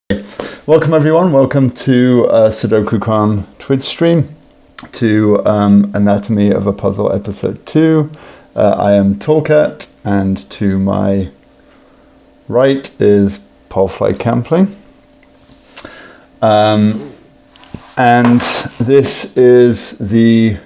Welcome everyone, welcome to Sudoku Kran Twitch stream, to Anatomy of a Puzzle episode 2. I am Tallcat, and to my right is Palfly Kampling. And this is the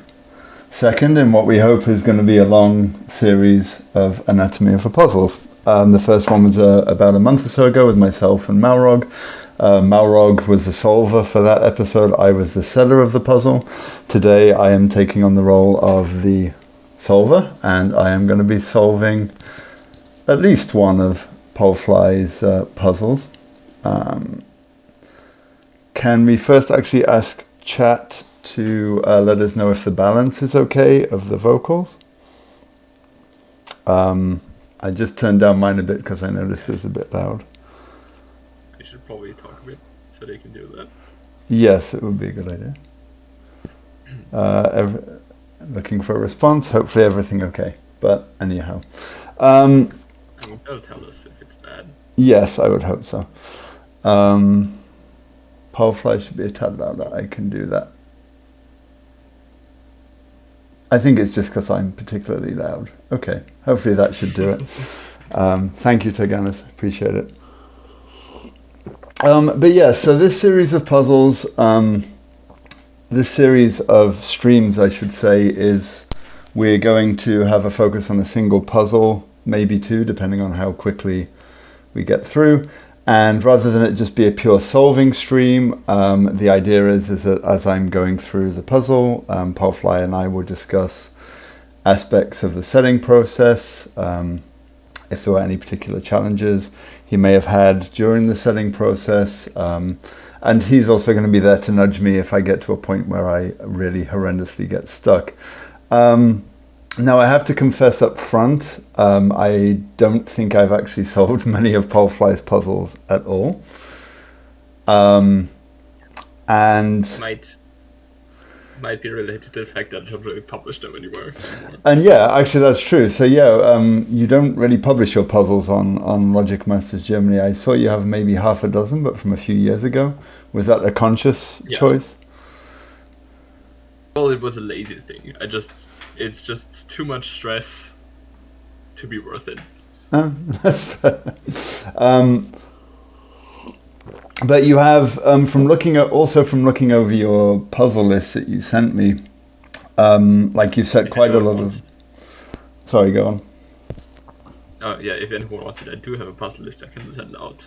second in what we hope is going to be a long series of Anatomy of a Puzzles. The first one was about a month or so ago with myself and Malrog. Malrog was the solver for that episode. I was the seller of the puzzle. Today I am taking on the role of the solver, and I am going to be solving at least one of Palfly's puzzles. Can we first actually ask chat to let us know if the balance is okay of the vocals? I just turned down mine a bit because I noticed it was a bit loud. I should probably talk a bit so they can do that. Yes, it would be a good idea. Looking for a response. Hopefully everything okay. But anyhow. They'll tell us if it's bad. Yes, I would hope so. Palfly should be a tad louder. I can do that. I think it's just because I'm particularly loud. Okay, hopefully that should do it. Thank you, Toganis. Appreciate it. But yeah, so this series of puzzles, this series of streams, I should say, is we're going to have a focus on a single puzzle, maybe two, depending on how quickly we get through. And rather than it just be a pure solving stream, the idea is that as I'm going through the puzzle, Palfly and I will discuss aspects of the setting process, if there were any particular challenges he may have had during the setting process. And he's also going to be there to nudge me if I get to a point where I really horrendously get stuck. Now, I have to confess up front, I don't think I've actually solved many of Palfly's puzzles at all. And might be related to the fact that I don't really publish them anymore. And yeah, actually that's true. So yeah, you don't really publish your puzzles on Logic Masters Germany. I saw you have maybe half a dozen, but from a few years ago. Was that a conscious choice? Well, it was a lazy thing. It's just too much stress to be worth it. That's fair. But you have, from looking over your puzzle list that you sent me, like you set quite a lot of. Sorry, go on. Oh yeah, if anyone wants it, I do have a puzzle list I can send out.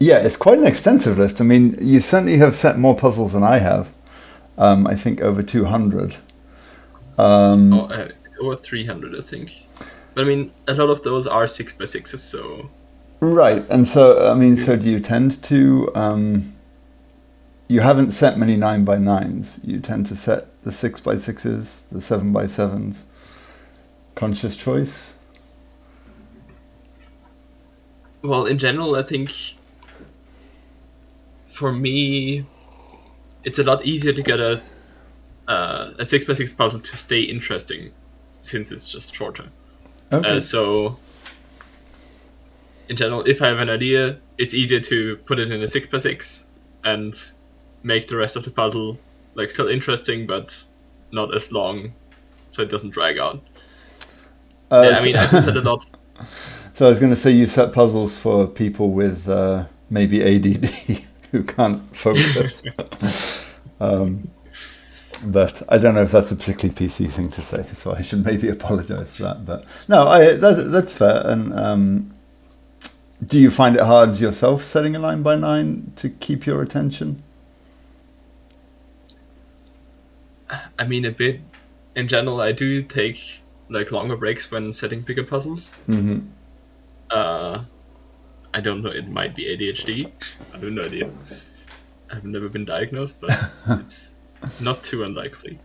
Yeah, it's quite an extensive list. I mean, you certainly have set more puzzles than I have. I think over 200. It's over 300, I think. But I mean, a lot of those are 6x6s, so. Right, and so I mean, so do you tend to? You haven't set many 9x9s. You tend to set the 6x6s, the 7x7s. Conscious choice. Well, in general, I think for me, it's a lot easier to get a 6x6 puzzle to stay interesting, since it's just shorter. Okay. So, in general, if I have an idea, it's easier to put it in a 6x6 and make the rest of the puzzle like still interesting, but not as long, so it doesn't drag out. I mean, I do set a lot. So I was going to say you set puzzles for people with maybe ADD who can't focus. But I don't know if that's a particularly PC thing to say, so I should maybe apologize for that. But no, that's fair. And do you find it hard yourself setting a 9x9 to keep your attention? I mean, a bit. In general, I do take like longer breaks when setting bigger puzzles. Mm-hmm. I don't know, it might be ADHD. I have no idea. I've never been diagnosed, but it's not too unlikely.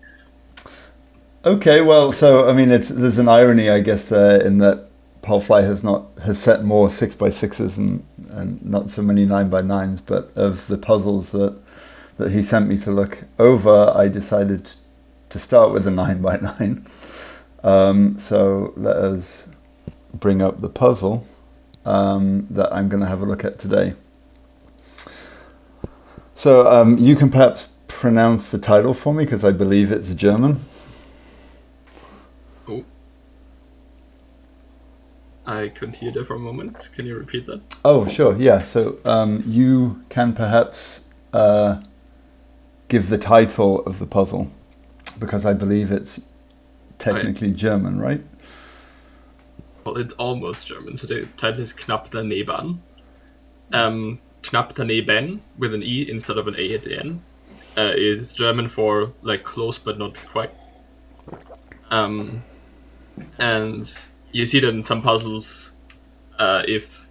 Okay, well, so I mean, there's an irony, I guess, there in that Palfly has set more 6x6s and not so many 9x9s, but of the puzzles that he sent me to look over, I decided to start with a 9x9. So let us bring up the puzzle. that I'm going to have a look at today. So you can perhaps pronounce the title for me, because I believe it's German. Oh. I couldn't hear that for a moment. Can you repeat that? Oh, sure, yeah. So you can perhaps give the title of the puzzle, because I believe it's technically German, right? Well, it's almost German, so the title is Knapp daneben. Knapp daneben, with an E instead of an A at the end, is German for like close but not quite. And you see that in some puzzles, if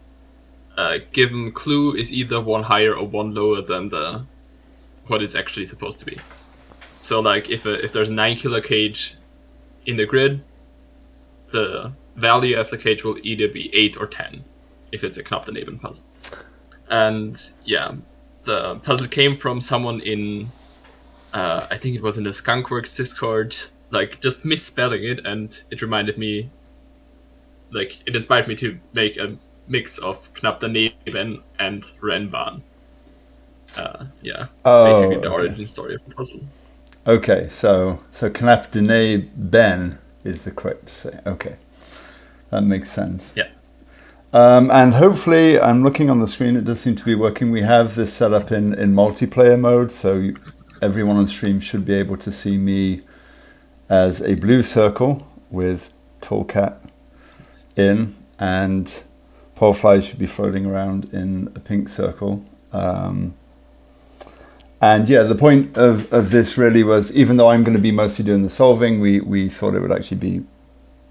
given clue is either one higher or one lower than what it's actually supposed to be. So like if there's a 9 kilo cage in the grid, the value of the cage will either be 8 or 10 if it's a Knapp daneben puzzle. And yeah, the puzzle came from someone in I think it was in the Skunkworks Discord, like just misspelling it, and it reminded me, like it inspired me to make a mix of Knapp daneben and Rennbahn. Basically the origin story of the puzzle. Okay, so Knapp daneben is the correct say. Okay, that makes sense. Yeah. And hopefully, I'm looking on the screen, it does seem to be working. We have this set up in multiplayer mode, so everyone on stream should be able to see me as a blue circle with Tallcat in, and Palfly should be floating around in a pink circle. And yeah, the point of this really was, even though I'm going to be mostly doing the solving, we thought it would actually be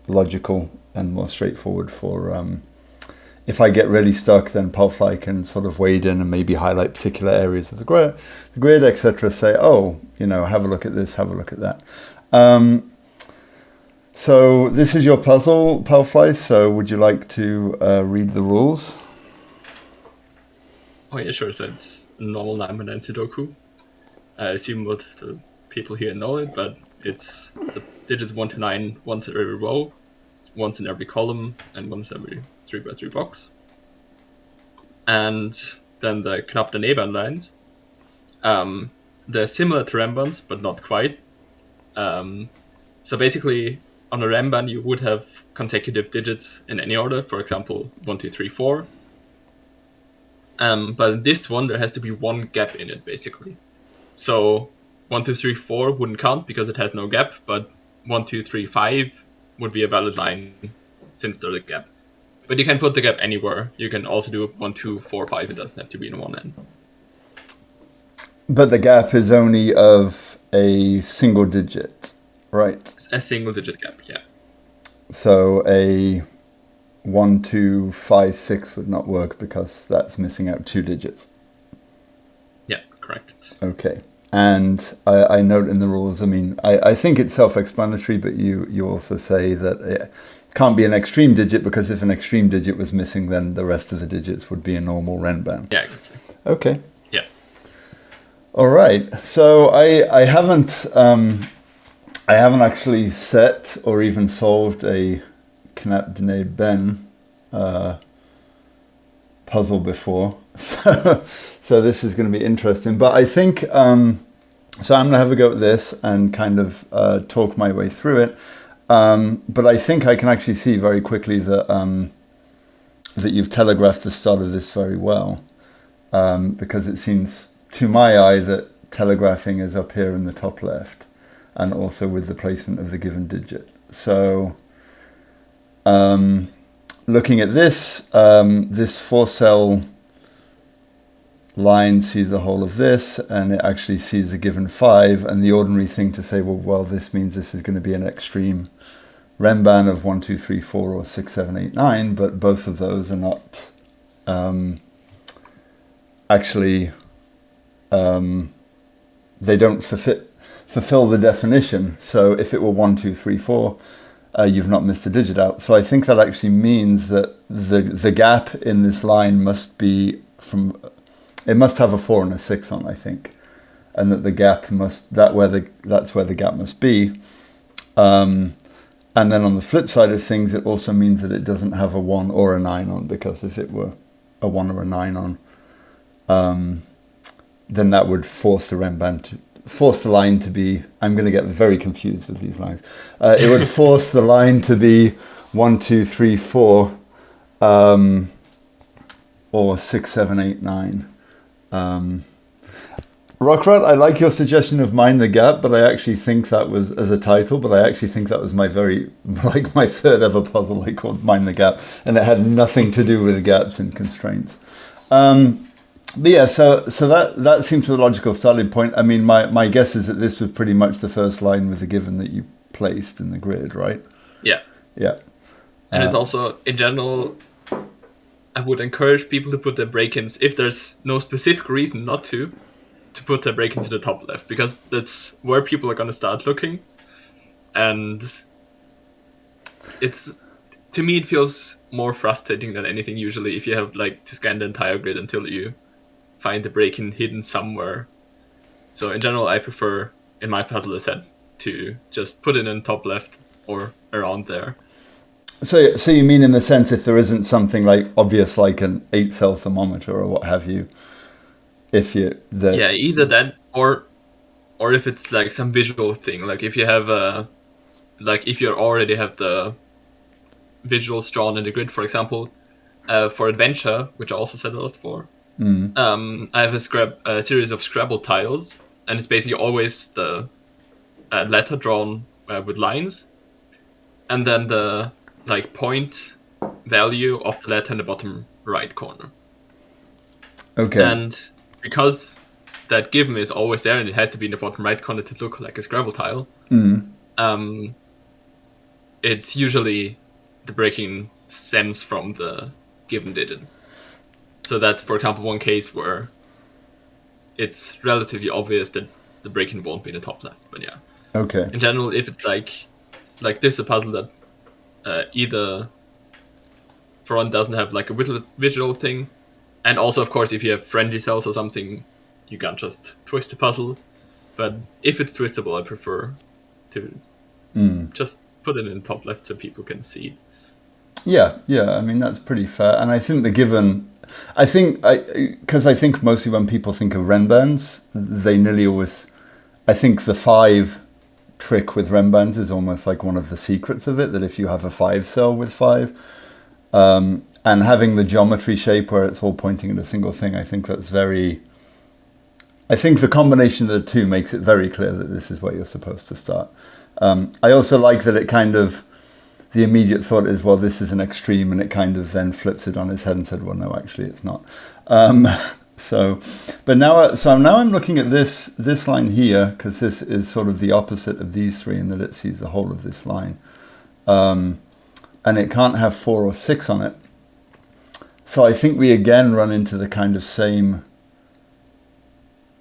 logical and more straightforward for... if I get really stuck, then Palfly can sort of wade in and maybe highlight particular areas of the grid, etc. Say, oh, have a look at this, have a look at that. So this is your puzzle, Palfly. So would you like to read the rules? Oh yeah, sure. So it's normal 9x9 Sudoku. I assume most of the people here know it, but it's the digits 1 to 9, once in every row, once in every column, and once every 3x3 box. And then the Knapp daneben lines. They're similar to Rembans, but not quite. So basically, on a Remban, you would have consecutive digits in any order, for example, 1, 2, 3, 4. But in this one, there has to be one gap in it, basically. So 1, 2, 3, 4 wouldn't count because it has no gap, but 1, 2, 3, 5 would be a valid line since there's a gap. But you can put the gap anywhere. You can also do 1, 2, 4, 5. It doesn't have to be in one end. But the gap is only of a single digit, right? A single digit gap, yeah. So a 1, 2, 5, 6 would not work because that's missing out 2 digits. Yeah, correct. Okay. And I note in the rules, I think it's self-explanatory, but you also say that it can't be an extreme digit, because if an extreme digit was missing, then the rest of the digits would be a normal Renban. Yeah, exactly. Okay. Yeah. All right. So I haven't actually set or even solved a Knapp daneben puzzle before, so this is going to be interesting. But I think so. I'm going to have a go at this and kind of talk my way through it. But I think I can actually see very quickly that that you've telegraphed the start of this very well, because it seems to my eye that telegraphing is up here in the top left, and also with the placement of the given digit. So looking at this, this 4-cell line sees the whole of this, and it actually sees a given 5, and the ordinary thing to say, well, this means this is going to be an extreme Renban of 1, 2, 3, 4, or 6, 7, 8, 9, but both of those are not actually, they don't fulfill the definition. So if it were 1, 2, 3, 4, you've not missed a digit out. So I think that actually means that the gap in this line must be it must have a 4 and a 6 on, I think, and that the gap that's where the gap must be. And then on the flip side of things, it also means that it doesn't have a 1 or a 9 on, because if it were a 1 or a 9 on, then that would force the line to be, I'm going to get very confused with these lines. It would force the line to be 1, 2, 3, 4, or 6, 7, 8, 9. Rockrat, I like your suggestion of Mind the Gap, but I actually think that was, as a title, but I actually think that was my third ever puzzle I called Mind the Gap, and it had nothing to do with gaps and constraints. But yeah, so that seems the logical starting point. I mean, my guess is that this was pretty much the first line with the given that you placed in the grid, right? Yeah. Yeah. And it's also, in general, I would encourage people to put their break-ins, if there's no specific reason not to put their break-in to the top left, because that's where people are going to start looking. And it's, to me, it feels more frustrating than anything usually if you have like to scan the entire grid until you find the break-in hidden somewhere. So in general, I prefer, in my puzzler set, to just put it in top left or around there. So you mean in the sense if there isn't something like obvious like an 8-cell thermometer or what have you, either that or if it's like some visual thing, like if you have if you already have the visuals drawn in the grid, for example, for adventure, which I also set a lot for. I have a series of Scrabble tiles, and it's basically always the letter drawn with lines, and then the point value of the letter in the bottom right corner. Okay. And because that given is always there and it has to be in the bottom right corner to look like a Scrabble tile, it's usually the breaking stems from the given digit. So that's, for example, one case where it's relatively obvious that the break-in won't be in the top left. But yeah. Okay. In general, if it's like this, a puzzle that either front doesn't have like a visual thing, and also, of course, if you have friendly cells or something, you can't just twist the puzzle. But if it's twistable, I prefer to just put it in the top left so people can see. Yeah. I mean, that's pretty fair. And I think because I think mostly when people think of Renbands, they nearly always, I think the 5 trick with Renbands is almost like one of the secrets of it, that if you have a 5-cell with 5, and having the geometry shape where it's all pointing at a single thing, I think the combination of the two makes it very clear that this is where you're supposed to start. I also like that it kind of, the immediate thought is, well, this is an extreme, and it kind of then flips it on its head and said, well, no, actually it's not. So now I'm looking at this line here, because this is sort of the opposite of these three in that it sees the whole of this line. And it can't have 4 or 6 on it. So I think we again run into the kind of same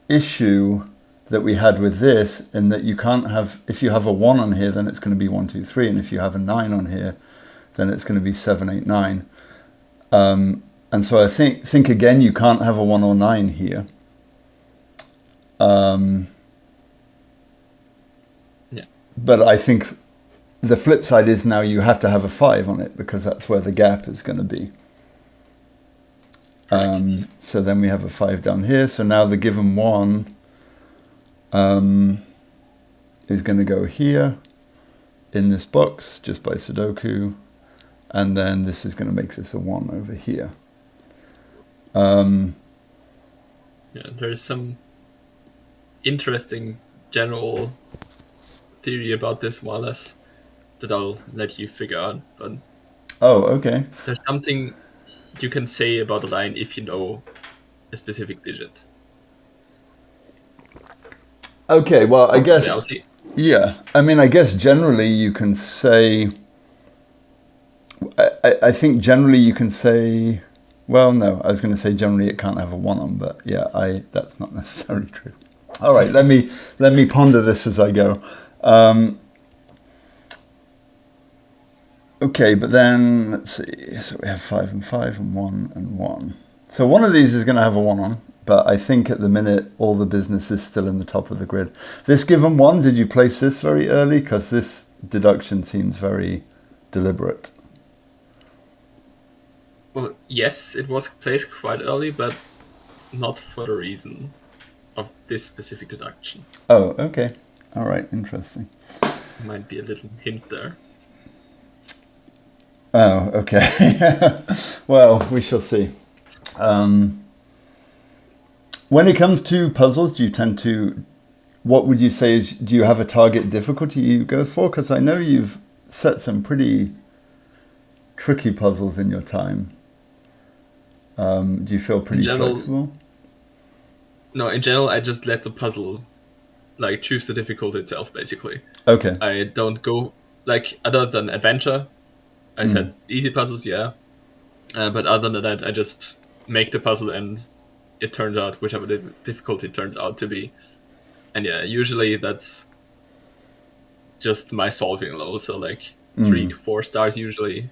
issue that we had with this, in that you can't have, if you have a 1 on here, then it's going to be 1, 2, 3, and if you have a 9 on here, then it's going to be 7, 8, 9. And so I think again, you can't have a 1 or 9 here. But I think the flip side is now you have to have a 5 on it, because that's where the gap is going to be. So then we have a 5 down here. So now the given 1 is going to go here in this box just by Sudoku, and then this is going to make this a 1 over here. There's some interesting general theory about this, more or less, that I'll let you figure out. But okay. There's something you can say about a line if you know a specific digit. Okay, well, I guess, yeah. I mean, I guess generally you can say, I think generally you can say, well, no, I was going to say generally it can't have a 1 on, but yeah, that's not necessarily true. All right, let me ponder this as I go. Okay, but then let's see. So we have 5 and 5 and 1 and 1. So one of these is going to have a 1 on, but I think at the minute all the business is still in the top of the grid. This given 1, did you place this very early? Because this deduction seems very deliberate. Well, yes, it was placed quite early, but not for the reason of this specific deduction. Oh, okay. All right, interesting. Might be a little hint there. Oh, okay. Well, we shall see. When it comes to puzzles, do you tend to... What would you say is... Do you have a target difficulty you go for? Because I know you've set some pretty tricky puzzles in your time. Do you feel pretty flexible? No, in general, I just let the puzzle, like, choose the difficulty itself, basically. Okay. I don't go, like, other than adventure, I said easy puzzles, yeah. But other than that, I just make the puzzle and it turns out whichever the difficulty turns out to be. And yeah, usually that's just my solving level, so like 3 to 4 stars usually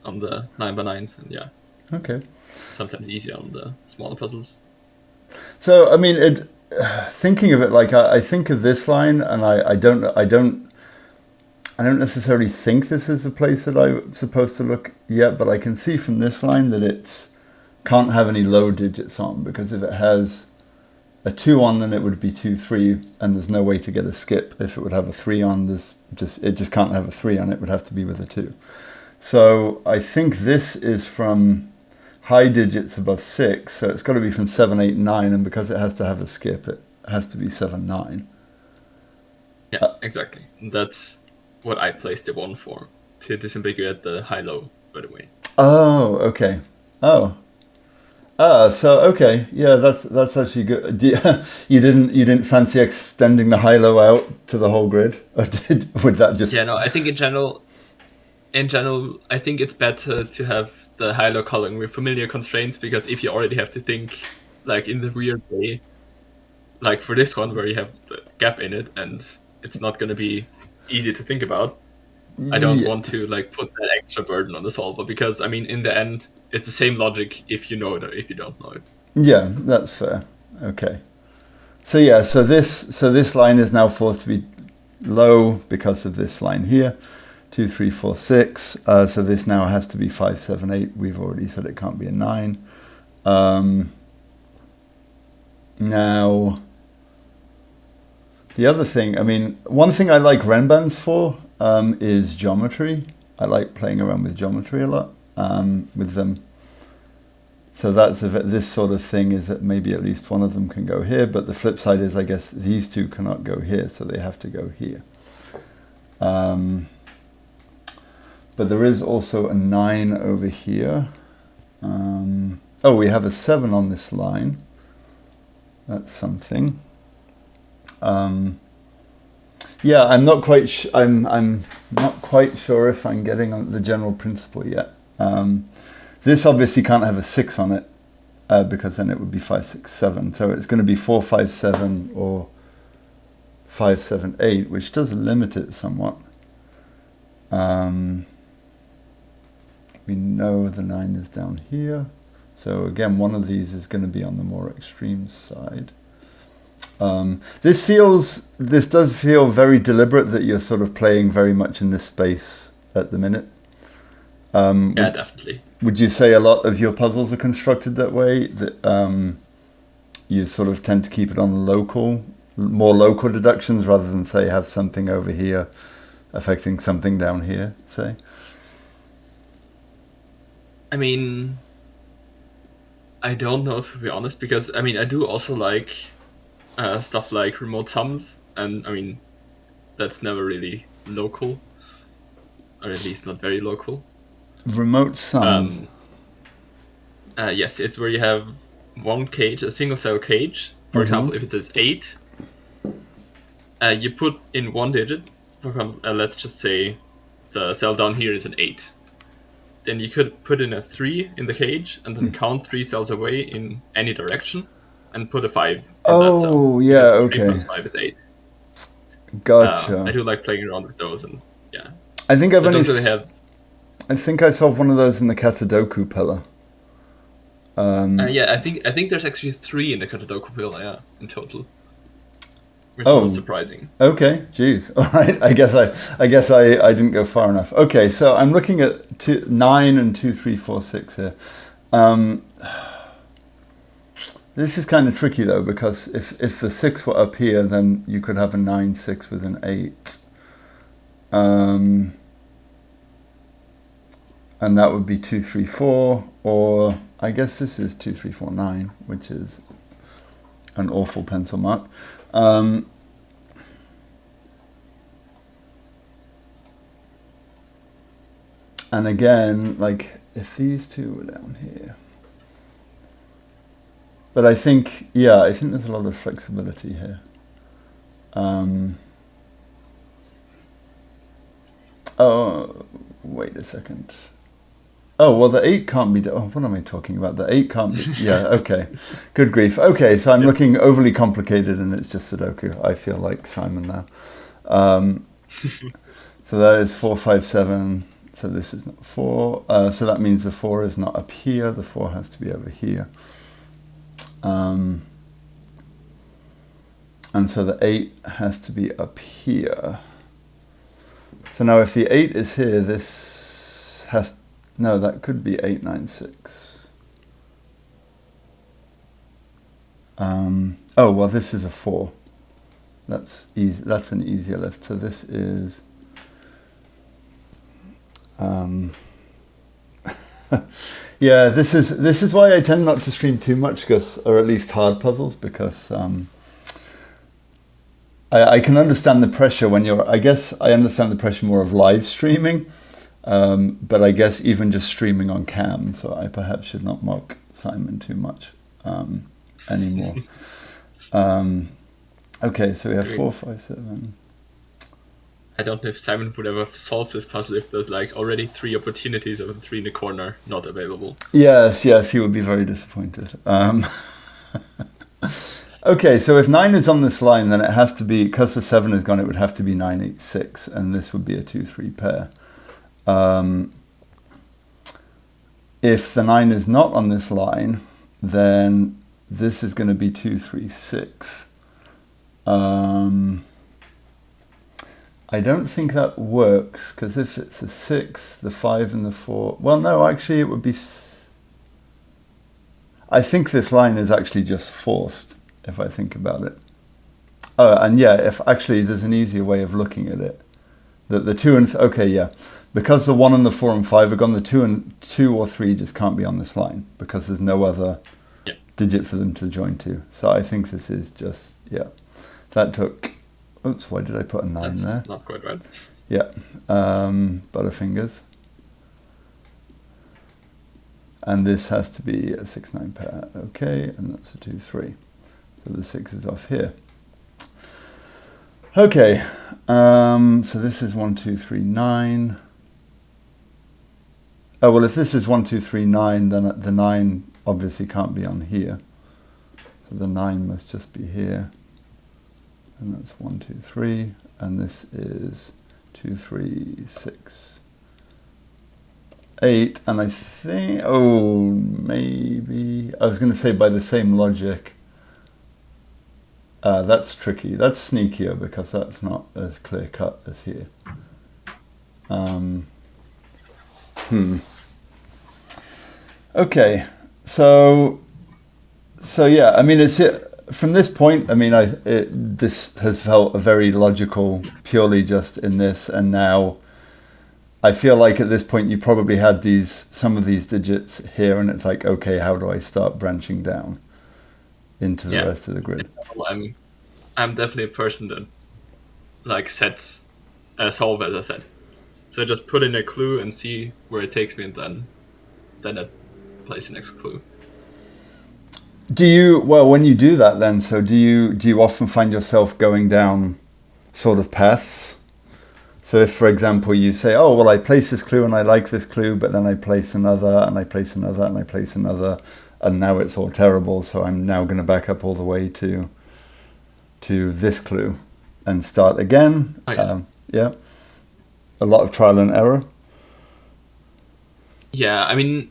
on the 9x9s, and yeah. Okay. Sometimes easier on the smaller puzzles. So, I mean, thinking of it, like I think of this line, and I don't necessarily think this is a place that I'm supposed to look yet, but I can see from this line that it can't have any low digits on, because if it has a 2 on, then it would be 2, 3, and there's no way to get a skip. If it would have a 3 on, it just can't have a 3 on. It would have to be with a 2. So I think this is from high digits above 6, so it's got to be from 7, 8, 9, and because it has to have a skip, it has to be 7, 9. Yeah, exactly. That's what I placed the 1 for, to disambiguate the high-low, by the way. Oh, okay. Oh. So okay, yeah, that's actually good. You didn't fancy extending the high-low out to the whole grid, or would that just? Yeah, no. I think in general, I think it's better to have the high-low coloring with familiar constraints, because if you already have to think like in the weird way, like for this one where you have the gap in it and it's not going to be easy to think about, I don't want to like put that extra burden on the solver, because I mean in the end it's the same logic if you know it or if you don't know it. Yeah, that's fair. Okay. So yeah, so this line is now forced to be low because of this line here. 2, 3, 4, 6. So this now has to be 5, 7, 8. We've already said it can't be a 9. Now, the other thing, I mean, one thing I like Renbands for is geometry. I like playing around with geometry a lot with them. So that's this sort of thing is that maybe at least one of them can go here, but the flip side is I guess these two cannot go here, so they have to go here. But there is also a 9 over here. Oh, we have a 7 on this line. That's something. Yeah, I'm not quite. I'm not quite sure if I'm getting on the general principle yet. This obviously can't have a 6 on it because then it would be 5, 6, 7. So it's going to be 4, 5, 7 or 5, 7, 8, which does limit it somewhat. We know the 9 is down here. So again, one of these is going to be on the more extreme side. This does feel very deliberate that you're sort of playing very much in this space at the minute. Yeah, definitely. Would you say a lot of your puzzles are constructed that way? That you sort of tend to keep it on more local deductions rather than say have something over here affecting something down here, say? I mean, I don't know, to be honest, because I mean I do also like stuff like remote sums, and I mean that's never really local, or at least not very local. Remote sums. Yes, it's where you have one cage, a single cell cage. For example, if it says 8, you put in one digit. For example, let's just say the cell down here is an 8. Then you could put in a 3 in the cage and then count 3 cells away in any direction and put a 5 in that cell. Oh, yeah, okay. 3 plus 5 is 8. Gotcha. I do like playing around with those, and yeah. I think I've only really I think I solved one of those in the Katadoku pillar. Yeah, I think there's actually 3 in the Katadoku pillar, yeah, in total. which was Oh, surprising. okay. Geez. All right. I guess I didn't go far enough. Okay, so I'm looking at 9 and 2, 3, 4, 6 here. Um, this is kind of tricky though, because if the 6 were up here, then you could have a 9, 6 with an 8. And that would be 2, 3, 4, or I guess this is 2, 3, 4, 9, which is an awful pencil mark. And again, like if these two were down here. But I think there's a lot of flexibility here. Oh, wait a second. Oh, well, the 8 can't be... Oh, what am I talking about? The 8 can't be... Yeah, okay. Good grief. Okay, so I'm looking overly complicated and it's just Sudoku. I feel like Simon now. So that is 4, 5, 7. So this is not 4. So that means the 4 is not up here. The 4 has to be over here. And so the 8 has to be up here. So now if the 8 is here, this has... No, that could be 8, 9, 6. Oh, well, this is a 4. That's easy. That's an easier lift. So this is... yeah, this is why I tend not to stream too much, or at least hard puzzles, because I can understand the pressure when you're... I guess I understand the pressure more of live streaming. But I guess even just streaming on cam, so I perhaps should not mock Simon too much anymore. Okay, so we have 4, 5, 7. I don't know if Simon would ever solve this puzzle if there's like already 3 opportunities of 3 in the corner not available. Yes, he would be very disappointed. Okay, so if 9 is on this line, then it has to be, because the 7 is gone, it would have to be 9, 8, 6, and this would be a 2, 3 pair. If the 9 is not on this line, then this is going to be 2, 3, 6. I don't think that works, because if it's a 6, the 5 and the 4... Well, no, actually it would be... I think this line is actually just forced, if I think about it. Oh, and yeah, if actually there's an easier way of looking at it. That the 2 and... Okay, yeah. Because the 1 and the 4 and 5 are gone, the 2 or 3 just can't be on this line, because there's no other digit for them to join to. So I think this is just... Yeah. That took... Oops, why did I put a 9 That's there? not quite right. Yeah, Butterfingers. And this has to be a 6, 9 pair. Okay, and that's a 2, 3. So the 6 is off here. Okay, so this is 1, 2, 3, 9. Oh, well, if this is 1, 2, 3, 9, then the 9 obviously can't be on here. So the 9 must just be here. And that's 1, 2, 3, and this is 2, 3, 6, 8, and I think, oh, maybe, I was going to say by the same logic, that's tricky, that's sneakier, because that's not as clear cut as here. Okay, so yeah, I mean, it's it. From this point, I mean, this has felt a very logical, purely just in this, and now I feel like at this point you probably had some of these digits here, and it's like, okay, how do I start branching down into the rest of the grid? I'm definitely a person that like sets a solve, as I said. So I just put in a clue and see where it takes me, and then I place the next clue. When you do that then, so do you often find yourself going down sort of paths? So if, for example, you say, oh, well, I place this clue and I like this clue, but then I place another and I place another and I place another, and now it's all terrible, so I'm now going to back up all the way to this clue and start again. Oh, yeah. A lot of trial and error. Yeah, I mean,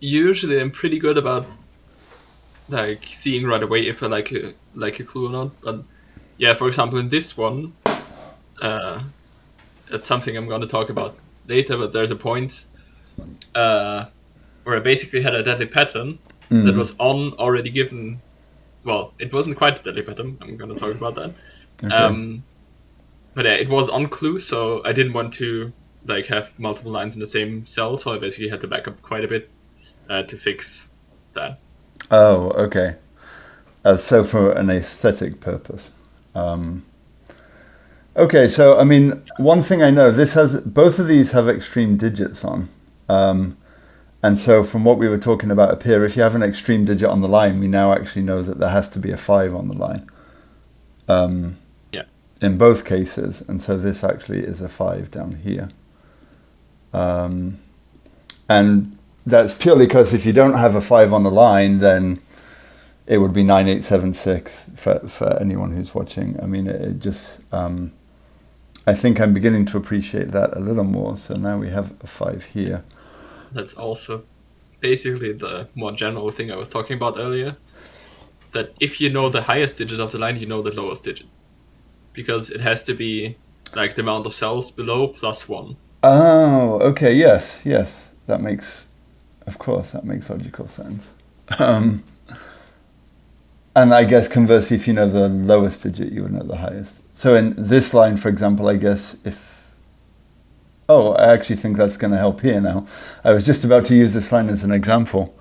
usually I'm pretty good about like seeing right away if I like a clue or not, but yeah, for example, in this one, it's something I'm going to talk about later, but there's a point where I basically had a deadly pattern that was on already given. Well, it wasn't quite a deadly pattern. I'm going to talk about that. Okay. But yeah, it was on clue, so I didn't want to like have multiple lines in the same cell, so I basically had to back up quite a bit to fix that. Oh, okay. So for an aesthetic purpose. Okay, so I mean, one thing I know, both of these have extreme digits on. And so from what we were talking about up here, if you have an extreme digit on the line, we now actually know that there has to be a 5 on the line. Yeah. In both cases. And so this actually is a 5 down here. And that's purely because if you don't have a 5 on the line, then it would be 9876 for anyone who's watching. I mean, it just... I think I'm beginning to appreciate that a little more. So now we have a 5 here. That's also basically the more general thing I was talking about earlier. That if you know the highest digit of the line, you know the lowest digit. Because it has to be like the amount of cells below plus 1. Oh, okay, yes. That makes logical sense. And I guess conversely, if you know the lowest digit, you would know the highest. So in this line, for example, I guess I actually think that's going to help here now. I was just about to use this line as an example.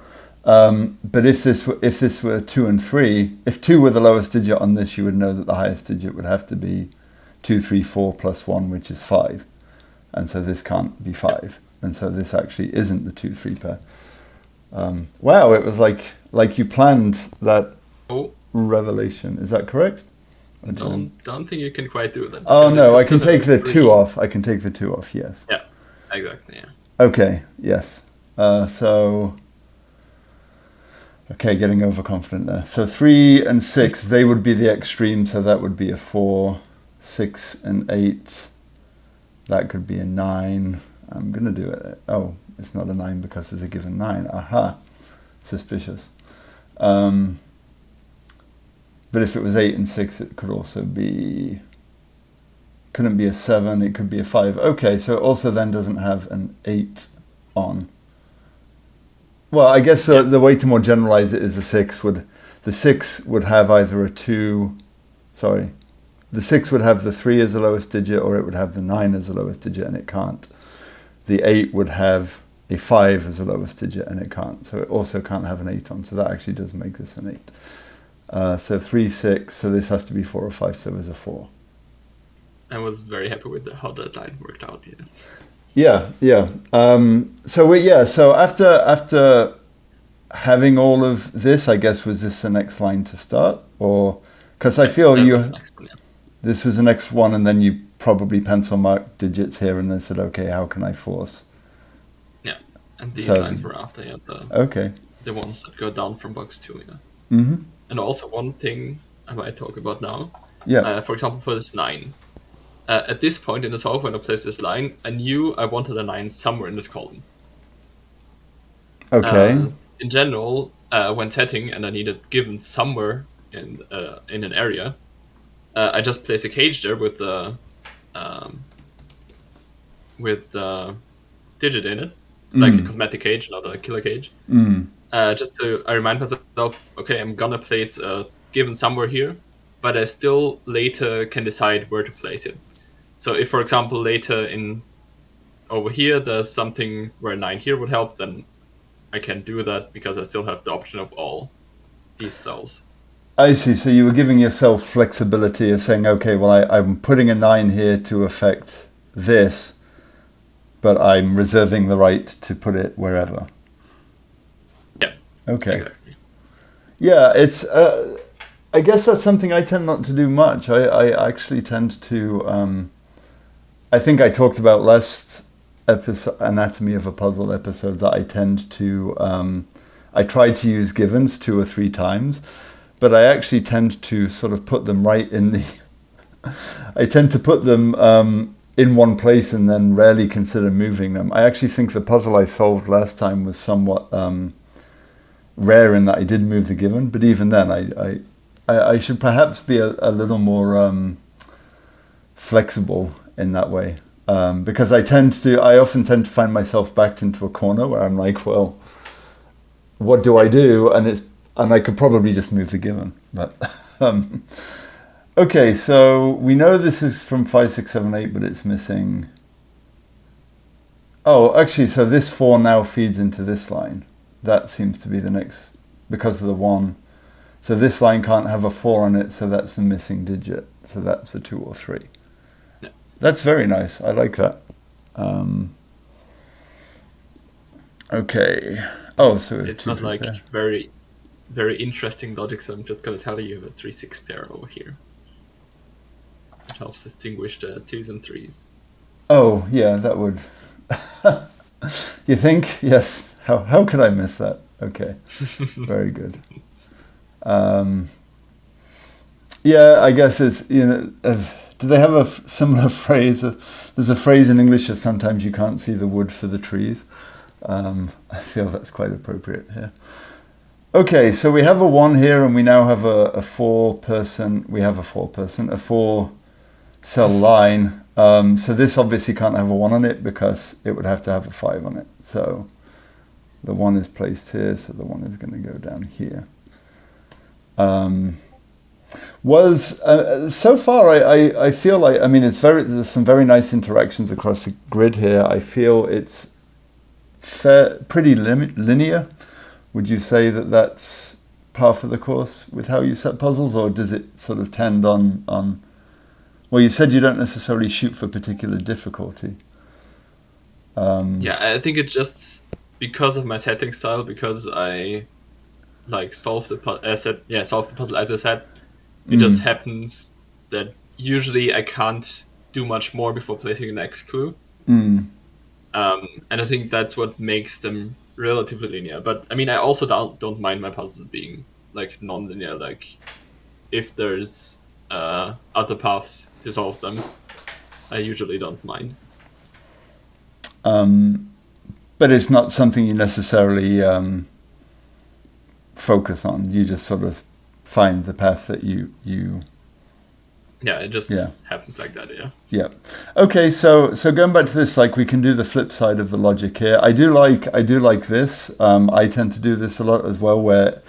But if this were 2 and 3, if 2 were the lowest digit on this, you would know that the highest digit would have to be 2, 3, 4 plus 1, which is 5. And so this can't be 5. And so this actually isn't the 2, 3 pair. Wow, it was like you planned that revelation. Is that correct? I don't think you can quite do that. Oh no, I can take the 2 off. I can take the 2 off, yes. Yeah, exactly, yeah. Okay, yes. Getting overconfident there. So 3 and 6, they would be the extreme, so that would be a 4. 6 and 8, that could be a 9. I'm going to do it. Oh, it's not a 9 because there's a given 9. Aha, suspicious. But if it was 8 and 6, it could also be... Couldn't be a 7, it could be a 5. Okay, so it also then doesn't have an 8 on. Well, I guess the way to more generalize it is the 6 would have either a 2... Sorry. The 6 would have the 3 as the lowest digit, or it would have the 9 as the lowest digit, and it can't. The 8 would have a 5 as the lowest digit, and it can't. So it also can't have an 8 on. So that actually does make this an 8. So 3, 6, so this has to be 4 or 5, so there's a 4. I was very happy with how that line worked out, Yeah. So after having all of this, I guess, was this the next line to start? Or, because I feel this was the next one, and then you probably pencil marked digits here and then said, okay, how can I force? Yeah, and these lines were after, the ones that go down from box 2, Mm-hmm. And also one thing I might talk about now. Yeah. For example, for this 9. At this point in the solve, when I placed this line, I knew I wanted a 9 somewhere in this column. Okay. In general, when setting and I needed given somewhere in an area, I just place a cage there with the digit in it, like a cosmetic cage, not a killer cage. Just to I remind myself, okay, I'm gonna place a given somewhere here, but I still later can decide where to place it. So if, for example, later over here there's something where a 9 here would help, then I can do that because I still have the option of all these cells. I see. So you were giving yourself flexibility of saying, okay, well, I'm putting a 9 here to affect this, but I'm reserving the right to put it wherever. Yeah. Okay. Exactly. Yeah, it's... I guess that's something I tend not to do much. I actually tend to... I think I talked about last episode, Anatomy of a Puzzle episode, that I tend to... I try to use givens 2 or 3 times, but I actually tend to sort of put them right in the... I tend to put them in one place and then rarely consider moving them. I actually think the puzzle I solved last time was somewhat rare in that I did move the given, but even then I should perhaps be a little more flexible in that way, because I often tend to find myself backed into a corner where I'm like, well, what do I do? And I could probably just move the given, but okay. So we know this is from 5, 6, 7, 8, but it's missing. Oh, actually, so this 4 now feeds into this line. That seems to be the next, because of the 1. So this line can't have a 4 on it, so that's the missing digit. So that's a 2 or 3. Yeah. That's very nice. I like that. Okay. Oh, so it's not like very interesting logic, so I'm just going to tell you have a 3-6 pair over here. It helps distinguish the 2s and 3s. Oh, yeah, that would... You think? Yes. How could I miss that? Okay. Very good. Yeah, I guess it's, do they have a similar phrase? There's a phrase in English that sometimes you can't see the wood for the trees. I feel that's quite appropriate here. Okay, so we have a 1 here, and we now have a 4-cell line. So this obviously can't have a 1 on it because it would have to have a 5 on it. So the 1 is placed here, so the 1 is going to go down here. So far I feel like, I mean, there's some very nice interactions across the grid here. I feel it's pretty linear. Would you say that that's par for the course with how you set puzzles, or does it sort of tend on well, you said you don't necessarily shoot for particular difficulty. Yeah, I think it's just because of my setting style, because I solve the puzzle as I said. It just happens that usually I can't do much more before placing the next clue. And I think that's what makes them relatively linear. But I mean, I also don't mind my puzzles being non-linear. Like if there's other paths to solve them, I usually don't mind. But it's not something you necessarily focus on. You just sort of find the path that you Yeah, it just happens like that. Yeah. Okay, so going back to this, we can do the flip side of the logic here. I do like this. I tend to do this a lot as well, where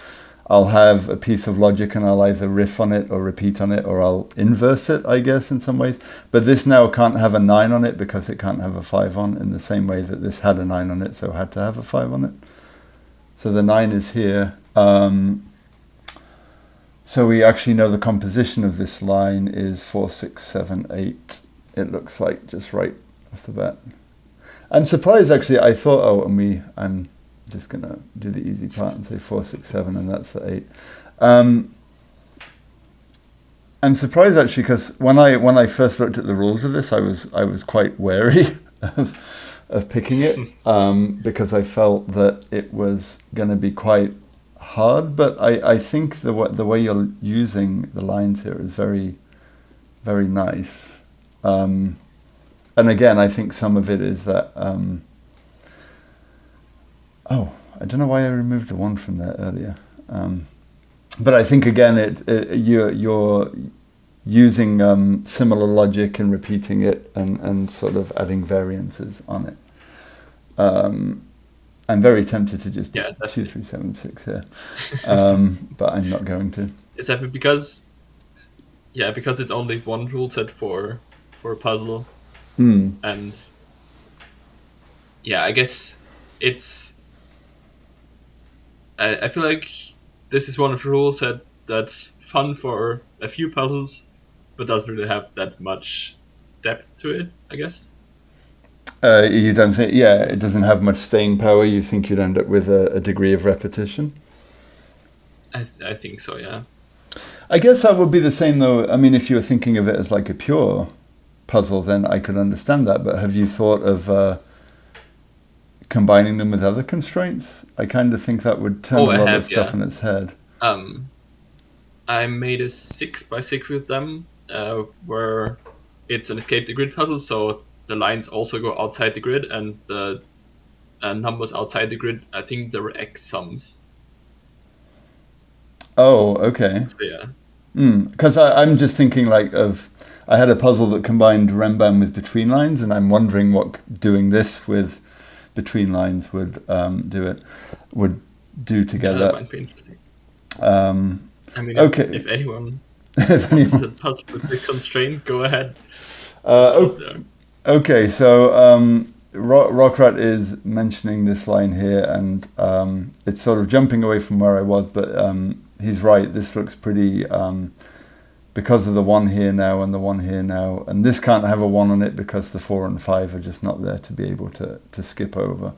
I'll have a piece of logic and I'll either riff on it or repeat on it, or I'll inverse it, I guess, in some ways. But this now can't have a 9 on it because it can't have a 5 on, in the same way that this had a 9 on it, so it had to have a 5 on it. So the 9 is here. So we actually know the composition of this line is 4, 6, 7, 8. It looks like, just right off the bat. I'm surprised, actually. I thought, I'm just going to do the easy part and say 4, 6, 7, and that's the 8. I'm surprised, actually, because when I first looked at the rules of this, I was quite wary of picking it, because I felt that it was going to be quite hard. But I think the way you're using the lines here is very, very nice. And again, I think some of it is that. I don't know why I removed the 1 from there earlier. But I think again, you're using similar logic and repeating it and sort of adding variances on it. I'm very tempted to just do 2, 3, 7, 6 here, but I'm not going to. It's happy because it's only one rule set for a puzzle, and I guess it's. I feel like this is one of the rules that's fun for a few puzzles, but doesn't really have that much depth to it, I guess. You don't think, it doesn't have much staying power. You think you'd end up with a degree of repetition? I think so, yeah. I guess that would be the same, though. I mean, if you were thinking of it as like a pure puzzle, then I could understand that. But have you thought of combining them with other constraints? I kind of think that would turn a lot of stuff on its head. I made a 6x6 with them, where it's an escape the grid puzzle, so the lines also go outside the grid, and the numbers outside the grid, I think there were X sums. Oh, okay. So Because I'm just thinking I had a puzzle that combined Rembang with between lines, and I'm wondering what doing this with between lines would do together. Yeah, that might be interesting. I mean, Okay. if anyone If wants anyone- a puzzle with the constraint, go ahead. Okay, so Rockrat is mentioning this line here, and it's sort of jumping away from where I was, but he's right. This looks pretty, because of the 1 here now and the 1 here now, and this can't have a 1 on it because the 4 and 5 are just not there to be able to skip over.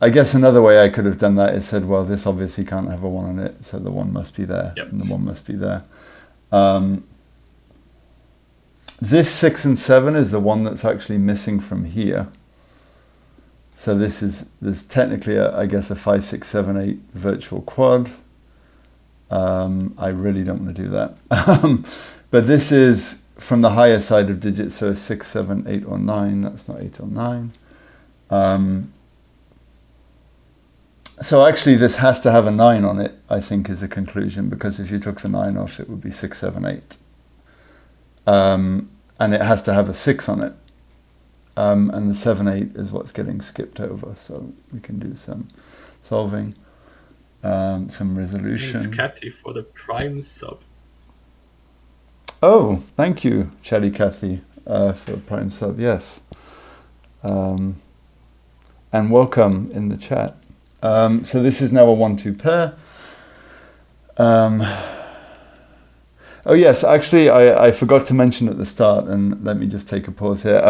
I guess another way I could have done that is said, well, this obviously can't have a 1 on it, so the 1 must be there, and the 1 must be there. This 6 and 7 is the one that's actually missing from here. So there's technically, I guess, a 5, 6, 7, 8 virtual quad. I really don't want to do that. But this is from the higher side of digits, so 6, 7, 8, or 9. That's not 8 or 9. So actually this has to have a 9 on it, I think, is a conclusion, because if you took the 9 off, it would be 6, 7, 8. And it has to have a 6 on it. And the 7, 8 is what's getting skipped over. So we can do some solving, some resolution. Thanks, Kathy, for the Prime sub. Oh, thank you, Chatty Cathy, for Prime sub, yes. And welcome in the chat. So this is now a 1-2 pair. Oh yes, actually I forgot to mention at the start, and let me just take a pause here.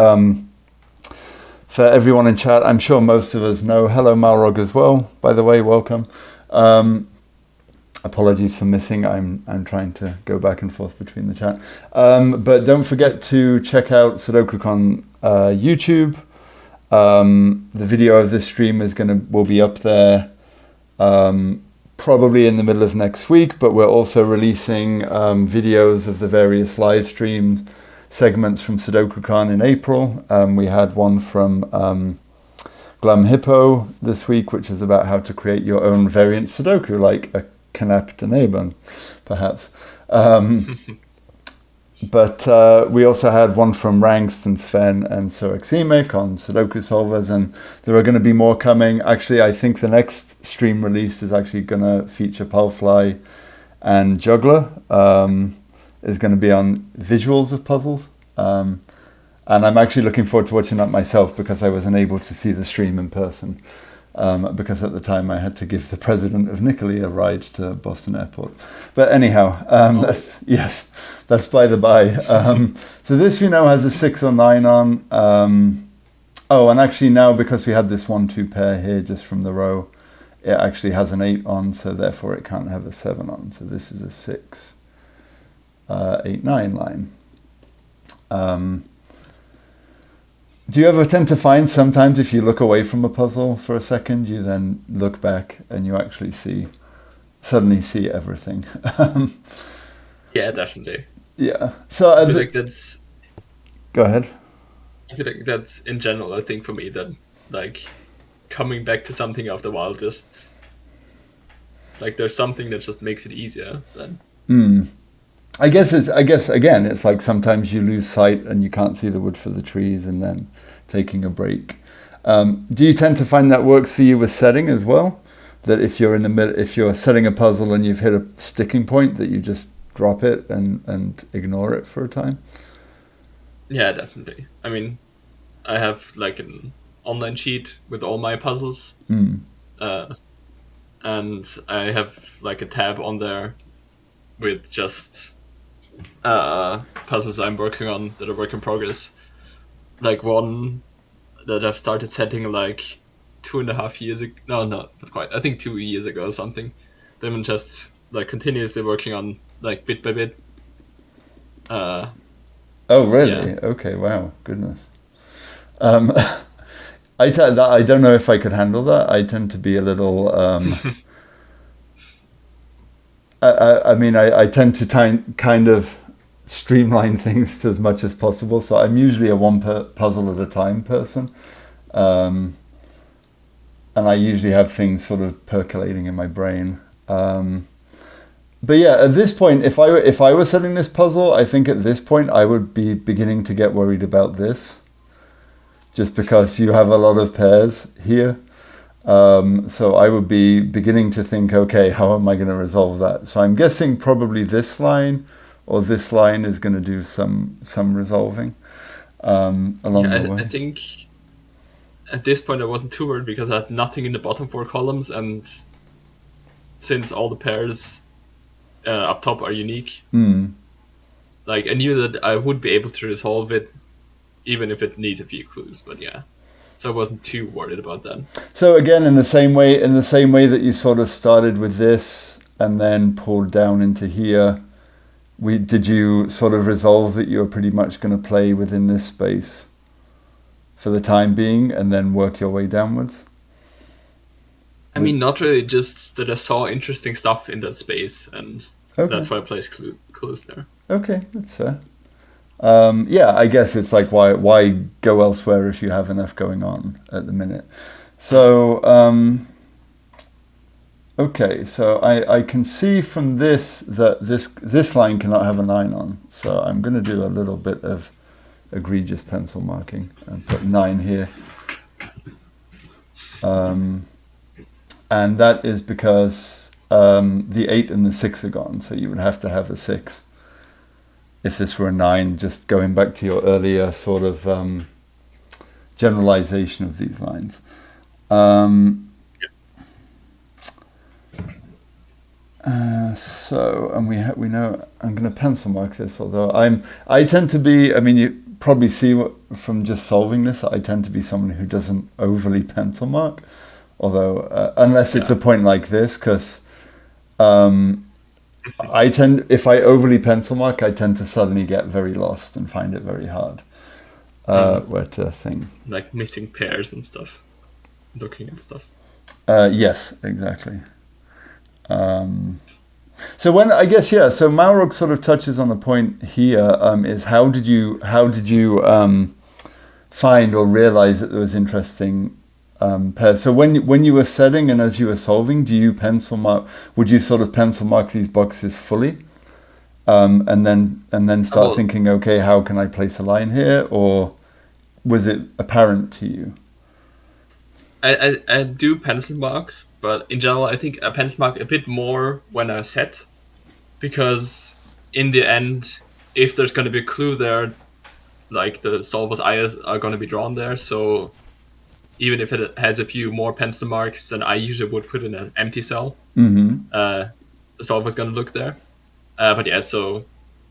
For everyone in chat, I'm sure most of us know. Hello Malrog as well, by the way, welcome. Apologies for missing, I'm trying to go back and forth between the chat. But don't forget to check out SudokuCon YouTube. The video of this stream will be up there probably in the middle of next week, but we're also releasing videos of the various live stream segments from SudokuCon in April. We had one from Glum Hippo this week, which is about how to create your own variant Sudoku, like a Canap Daneben, perhaps. But we also had one from Rangst and Sven and Soexemic on Sudoku solvers, and there are going to be more coming. Actually, I think the next stream release is actually going to feature Palfly and Juggler. Is going to be on visuals of puzzles. And I'm actually looking forward to watching that myself, because I wasn't able to see the stream in person. Because at the time I had to give the president of Nicoli a ride to Boston Airport. But anyhow, that's by the by. So this we know has a 6 or 9 on. And actually now, because we had this 1-2 pair here just from the row, it actually has an 8 on, so therefore it can't have a 7 on. So this is a 6, 8, 9 line. Do you ever tend to find sometimes if you look away from a puzzle for a second, you then look back and you actually suddenly see everything? Yeah, definitely. Yeah. So I feel like that's... Go ahead. I feel like that's, in general, I think for me, that, like, coming back to something after a while just... Like, there's something that just makes it easier then. I guess again, it's like sometimes you lose sight and you can't see the wood for the trees, and then taking a break. Do you tend to find that works for you with setting as well? That if you're in the middle, if you're setting a puzzle and you've hit a sticking point, that you just drop it and ignore it for a time? Yeah, definitely. I mean, I have like an online sheet with all my puzzles. And I have like a tab on there with just puzzles I'm working on that are work in progress. Like one that I've started setting like 2.5 years ago. No, not quite. I think 2 years ago or something. Then I'm just like continuously working on like bit by bit. Oh, really? Yeah. Okay, wow, goodness. I don't know if I could handle that. I tend to be a little... I tend to kind of streamline things as much as possible. So I'm usually a puzzle at a time person. And I usually have things sort of percolating in my brain. But yeah, at this point, if I were setting this puzzle, I think at this point I would be beginning to get worried about this, just because you have a lot of pairs here. So I would be beginning to think, okay, how am I going to resolve that? So I'm guessing probably this line or this line is going to do some resolving along the way. I think at this point I wasn't too worried because I had nothing in the bottom four columns, and since all the pairs up top are unique, like I knew that I would be able to resolve it, even if it needs a few clues. But yeah, so I wasn't too worried about that. So again, in the same way that you sort of started with this and then pulled down into here, did you sort of resolve that you're pretty much going to play within this space for the time being and then work your way downwards? I mean, not really, just that I saw interesting stuff in that space, and that's why I placed clues there. Okay, that's fair. Yeah, I guess it's like, why go elsewhere if you have enough going on at the minute? So, okay, so I can see from this that this line cannot have a 9 on. So I'm going to do a little bit of egregious pencil marking and put 9 here. And that is because the 8 and the 6 are gone, so you would have to have a 6 if this were a 9, just going back to your earlier sort of generalization of these lines. So, and we know I'm going to pencil mark this, although I tend to be, I mean, you probably see from just solving this, I tend to be someone who doesn't overly pencil mark, although unless it's a point like this, because if I overly pencil mark, I tend to suddenly get very lost and find it very hard where to think. Like missing pairs and stuff, looking at stuff. Yes, exactly. So when I guess so Malrog sort of touches on the point here is how did you find or realize that there was interesting pairs? So when you were setting and as you were solving, would you sort of pencil mark these boxes fully and then start thinking, okay, how can I place a line here, or was it apparent to you? I do pencil mark, but in general, I think I pencil mark a bit more when I set, because in the end, if there's going to be a clue there, like the solver's eyes are going to be drawn there. So even if it has a few more pencil marks than I usually would put in an empty cell, the solver's going to look there. But yeah, so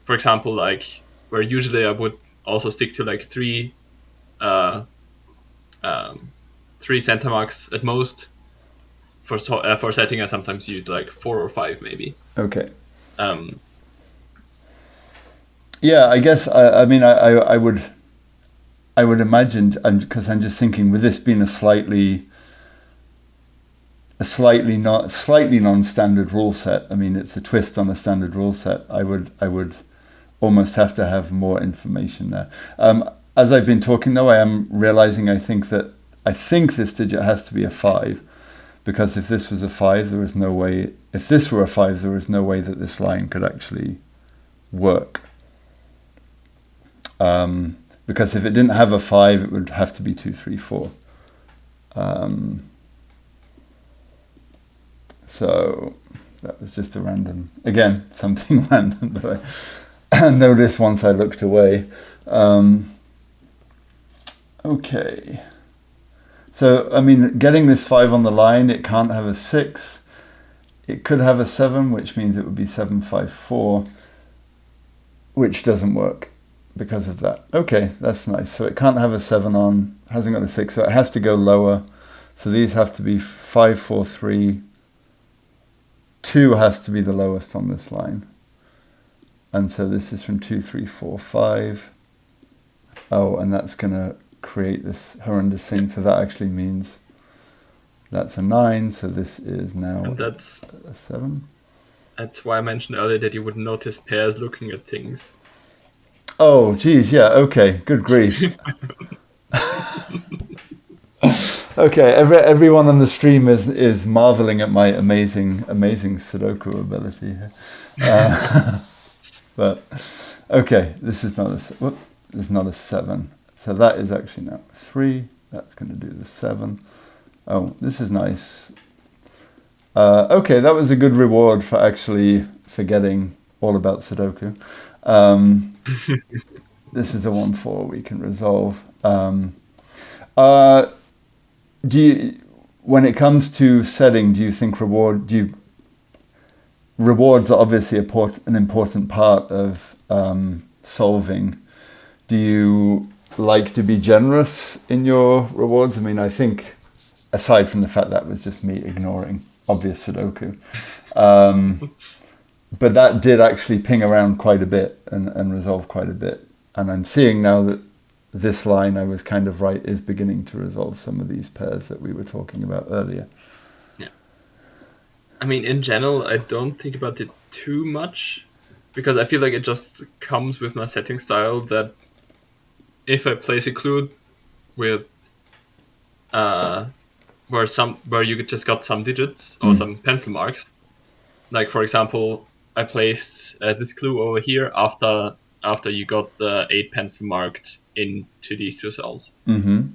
for example, like where usually I would also stick to like three center marks at most. For setting, I sometimes use like 4 or 5 maybe. Okay. Yeah, I guess I mean I would imagine, because I'm just thinking with this being a slightly non-standard rule set. I mean, it's a twist on a standard rule set. I would almost have to have more information there. As I've been talking though, I am realizing I think this digit has to be a 5. Because if this was a 5, there was no way. If this were a 5, there was no way that this line could actually work. Because if it didn't have a 5, it would have to be 2, 3, 4. So that was just a random, again, something random that I noticed once I looked away. Okay. So, I mean, getting this 5 on the line, it can't have a 6. It could have a 7, which means it would be 7, 5, 4, which doesn't work because of that. Okay, that's nice. So it can't have a 7 on, hasn't got a 6, so it has to go lower. So these have to be 5, 4, 3. 2 has to be the lowest on this line. And so this is from 2, 3, 4, 5. Oh, and that's going to create this horrendous thing. So that actually means that's a 9. So this is now that's a 7. That's why I mentioned earlier that you would notice pairs looking at things. Oh, geez, yeah, okay, good grief. Okay, everyone on the stream is marveling at my amazing Sudoku ability here. But okay, this is not a 7. So that is actually now 3. That's going to do the 7. Oh, this is nice. Okay, that was a good reward for actually forgetting all about Sudoku. This is a 1-4 we can resolve. When it comes to setting, do you think rewards are obviously an important part of solving. Do you like to be generous in your rewards? I mean, I think aside from the fact that was just me ignoring obvious Sudoku, but that did actually ping around quite a bit and resolve quite a bit. And I'm seeing now that this line, I was kind of right, is beginning to resolve some of these pairs that we were talking about earlier. Yeah. I mean, in general, I don't think about it too much because I feel like it just comes with my setting style that if I place a clue with where you just got some digits or some pencil marks, like for example, I placed this clue over here after you got the 8 pencil marked into these 2 cells. Mm-hmm.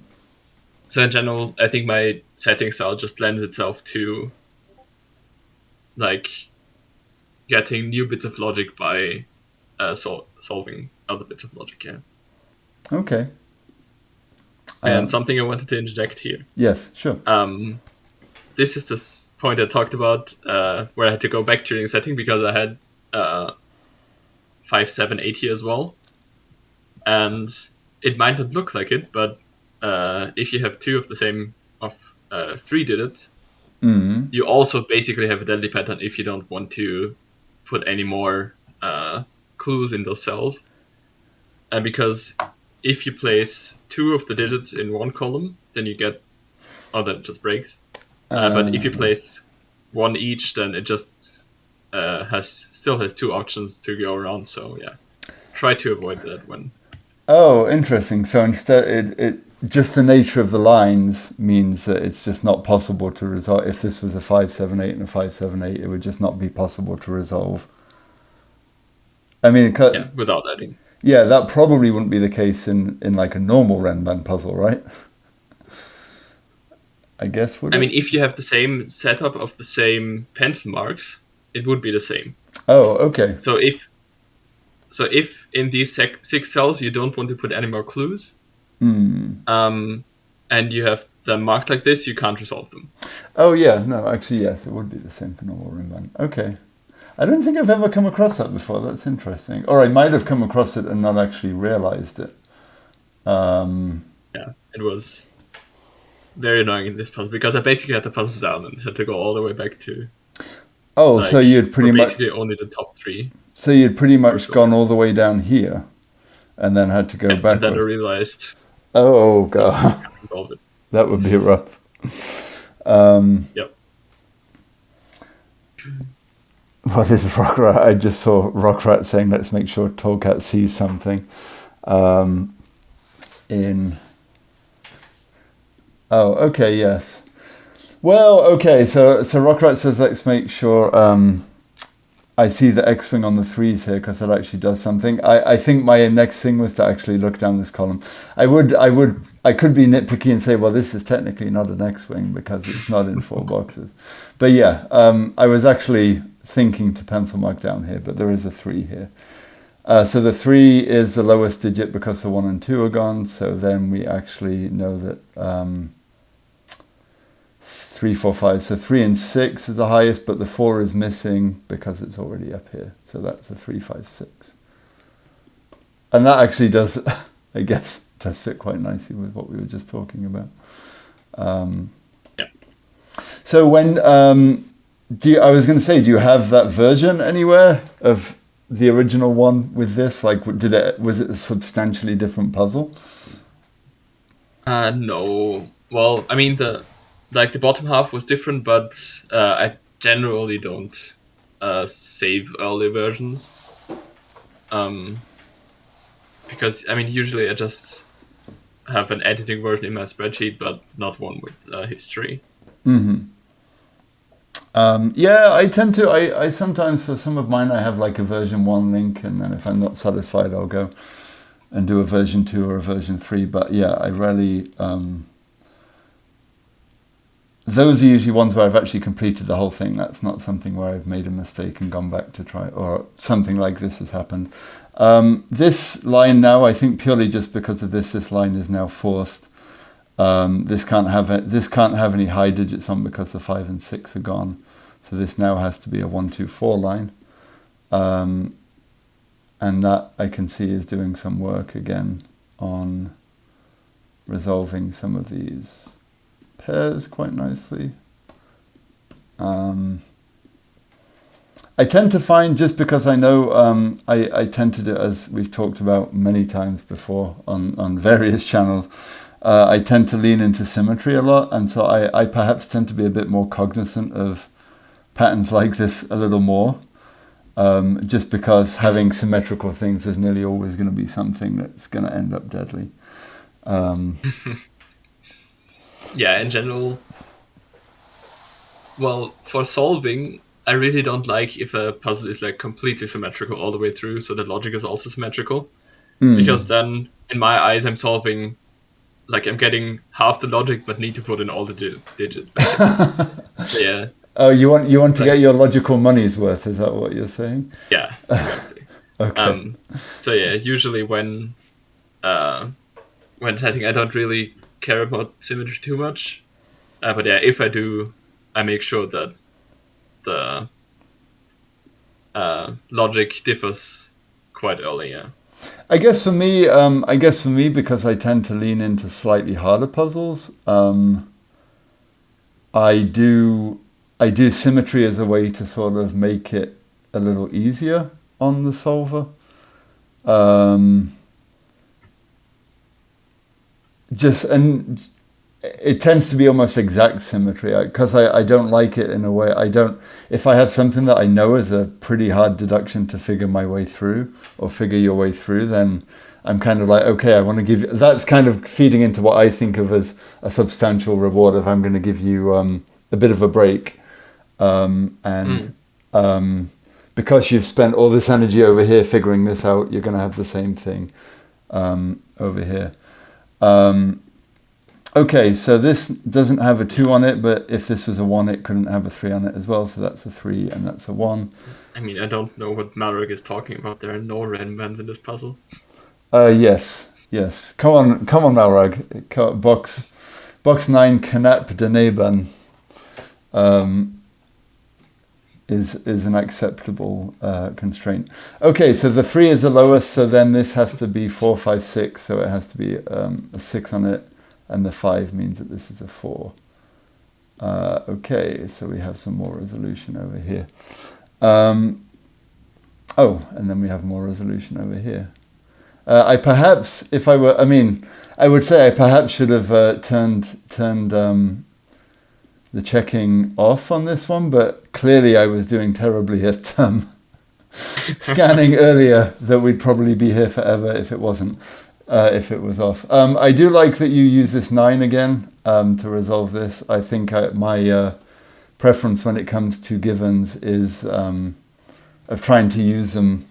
So in general, I think my setting style just lends itself to like getting new bits of logic by solving other bits of logic. Yeah. Okay. And something I wanted to interject here. Yes, sure. This is this point I talked about where I had to go back during setting because I had 5, 7, 8 here as well. And it might not look like it, but if you have 2 of the same of 3 digits, you also basically have a deadly pattern if you don't want to put any more clues in those cells. Because if you place 2 of the digits in one column, then you get, then it just breaks. But if you place 1 each, then it just still has 2 options to go around. So yeah, try to avoid that when. Oh, interesting. So instead, it just the nature of the lines means that it's just not possible to resolve. If this was a 5-7-8 and a 5-7-8, it would just not be possible to resolve. I mean, without adding. Yeah, that probably wouldn't be the case in like a normal Renban puzzle, right? I guess would. I mean, if you have the same setup of the same pencil marks, it would be the same. Oh, okay. So if in these 6 cells you don't want to put any more clues, and you have them marked like this, you can't resolve them. Oh yeah, no, actually yes, it would be the same for normal Renban. Okay. I don't think I've ever come across that before. That's interesting. Or I might have come across it and not actually realized it. Yeah, it was very annoying in this puzzle because I basically had to puzzle down and had to go all the way back to. Oh, so you'd pretty much basically only the top 3. So you'd pretty much gone all the way down here, and then had to go back. And then I realized. Oh god, resolve it. That would be rough. Yep. What is Rockrat? I just saw Rockrat saying, "Let's make sure Tallcat sees something." Oh, okay, yes. Well, okay. So Rockrat says, "Let's make sure." I see the X-wing on the 3s here because that actually does something. I think my next thing was to actually look down this column. I could be nitpicky and say, well, this is technically not an X-wing because it's not in 4 boxes. But yeah, I was actually thinking to pencil mark down here, but there is a 3 here. So the 3 is the lowest digit because the 1 and 2 are gone. So then we actually know that 3, 4, 5. So 3 and 6 is the highest, but the 4 is missing because it's already up here. So that's a 3, 5, 6. And that actually does, I guess, does fit quite nicely with what we were just talking about. Yeah. So when I was going to say, do you have that version anywhere of the original one with this? Like, was it a substantially different puzzle? No. Well, I mean the bottom half was different, but I generally don't save early versions. Because I mean usually I just have an editing version in my spreadsheet, but not one with history. Yeah, I tend to. I sometimes for some of mine I have like a version 1 link, and then if I'm not satisfied, I'll go and do a version 2 or a version 3. But yeah, I rarely. Those are usually ones where I've actually completed the whole thing. That's not something where I've made a mistake and gone back to try, or something like this has happened. This line now, I think purely just because of this line is now forced. This can't have any high digits on because the 5 and 6 are gone. So this now has to be a 1, 2, 4 line. And that I can see is doing some work again on resolving some of these pairs quite nicely. I tend to find, just because I know I tend to do, as we've talked about many times before on various channels, I tend to lean into symmetry a lot, and so I perhaps tend to be a bit more cognizant of patterns like this a little more, just because having symmetrical things is nearly always going to be something that's going to end up deadly. Yeah, in general, well, for solving, I really don't like if a puzzle is like completely symmetrical all the way through, so the logic is also symmetrical, because then in my eyes I'm solving, like I'm getting half the logic but need to put in all the digits. Yeah. Oh, you want to get your logical money's worth? Is that what you're saying? Yeah. Exactly. Okay. So yeah, usually when setting, I don't really care about symmetry too much. But yeah, if I do, I make sure that the logic differs quite early. Yeah. I guess for me, because I tend to lean into slightly harder puzzles, I do symmetry as a way to sort of make it a little easier on the solver. And it tends to be almost exact symmetry, because I don't like it in a way. If I have something that I know is a pretty hard deduction to figure my way through, or figure your way through, then I'm kind of like, okay, I want to give you, that's kind of feeding into what I think of as a substantial reward if I'm going to give you a bit of a break. Because you've spent all this energy over here figuring this out, you're going to have the same thing over here. Okay, so this doesn't have a 2 on it, but if this was a 1, it couldn't have a 3 on it as well, so that's a 3 and that's a 1. I mean, I don't know what Malric is talking about. There are no random bands in this puzzle. Yes. Come on, Malrag. Box 9 Knap Daneben is an acceptable constraint. Okay, so the 3 is the lowest, so then this has to be 4, 5, 6, so it has to be a 6 on it. And the 5 means that this is a 4. Okay, so we have some more resolution over here. And then we have more resolution over here. I would say I perhaps should have turned the checking off on this one, but clearly I was doing terribly at scanning earlier that we'd probably be here forever if it wasn't. If it was off. I do like that you use this 9 again to resolve this. I think my preference when it comes to givens is of trying to use them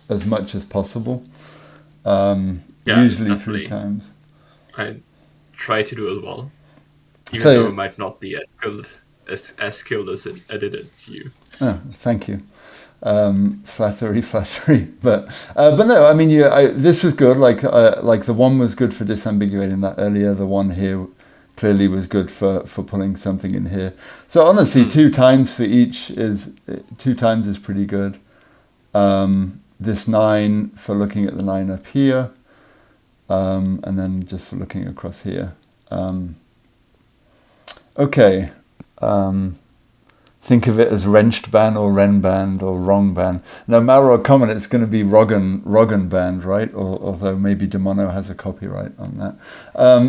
as much as possible. Usually 3 times. I try to do as well. Even though it might not be as skilled as at it as you. Oh, thank you. Flattery, but no, I mean, this was good. Like the 1 was good for disambiguating that earlier. The 1 here clearly was good for pulling something in here. So honestly, 2 times for each is 2 times is pretty good. This 9 for looking at the 9 up here, and then just for looking across here. Okay. Think of it as wrenched band or ren band or wrong band. Now, Malrog comment, it's going to be Roggen band, right? Although maybe Demono has a copyright on that.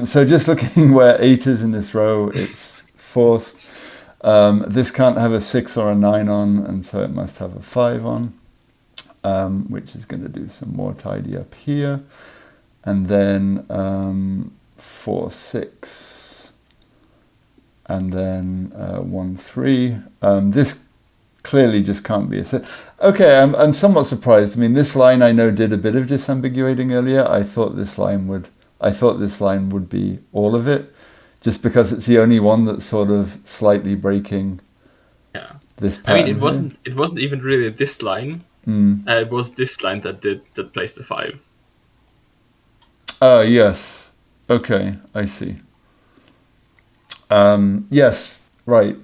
So just looking where 8 is in this row, it's forced. This can't have a 6 or a 9 on, and so it must have a 5 on, which is going to do some more tidy up here. And then 4, 6, and then 1, 3. This clearly just can't be a 6. Okay, I'm somewhat surprised. I mean, this line I know did a bit of disambiguating earlier. I thought this line would be all of it, just because it's the only one that's sort of slightly breaking. Yeah. This pattern. I mean, it wasn't even really this line. It was this line that placed the 5. Yes. Okay, I see. Yes, right.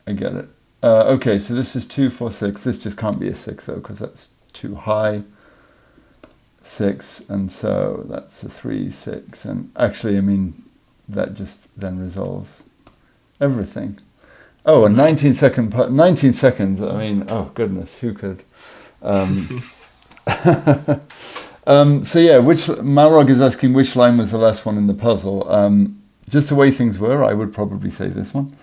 I get it. Okay, so this is 2, 4, 6. This just can't be a 6 though, because that's too high. 6, and so that's a 3, 6, and actually, I mean, that just then resolves everything. Oh, a 19 seconds. I mean, oh goodness, who could? So yeah, Malrog is asking which line was the last one in the puzzle. Just the way things were, I would probably say this one.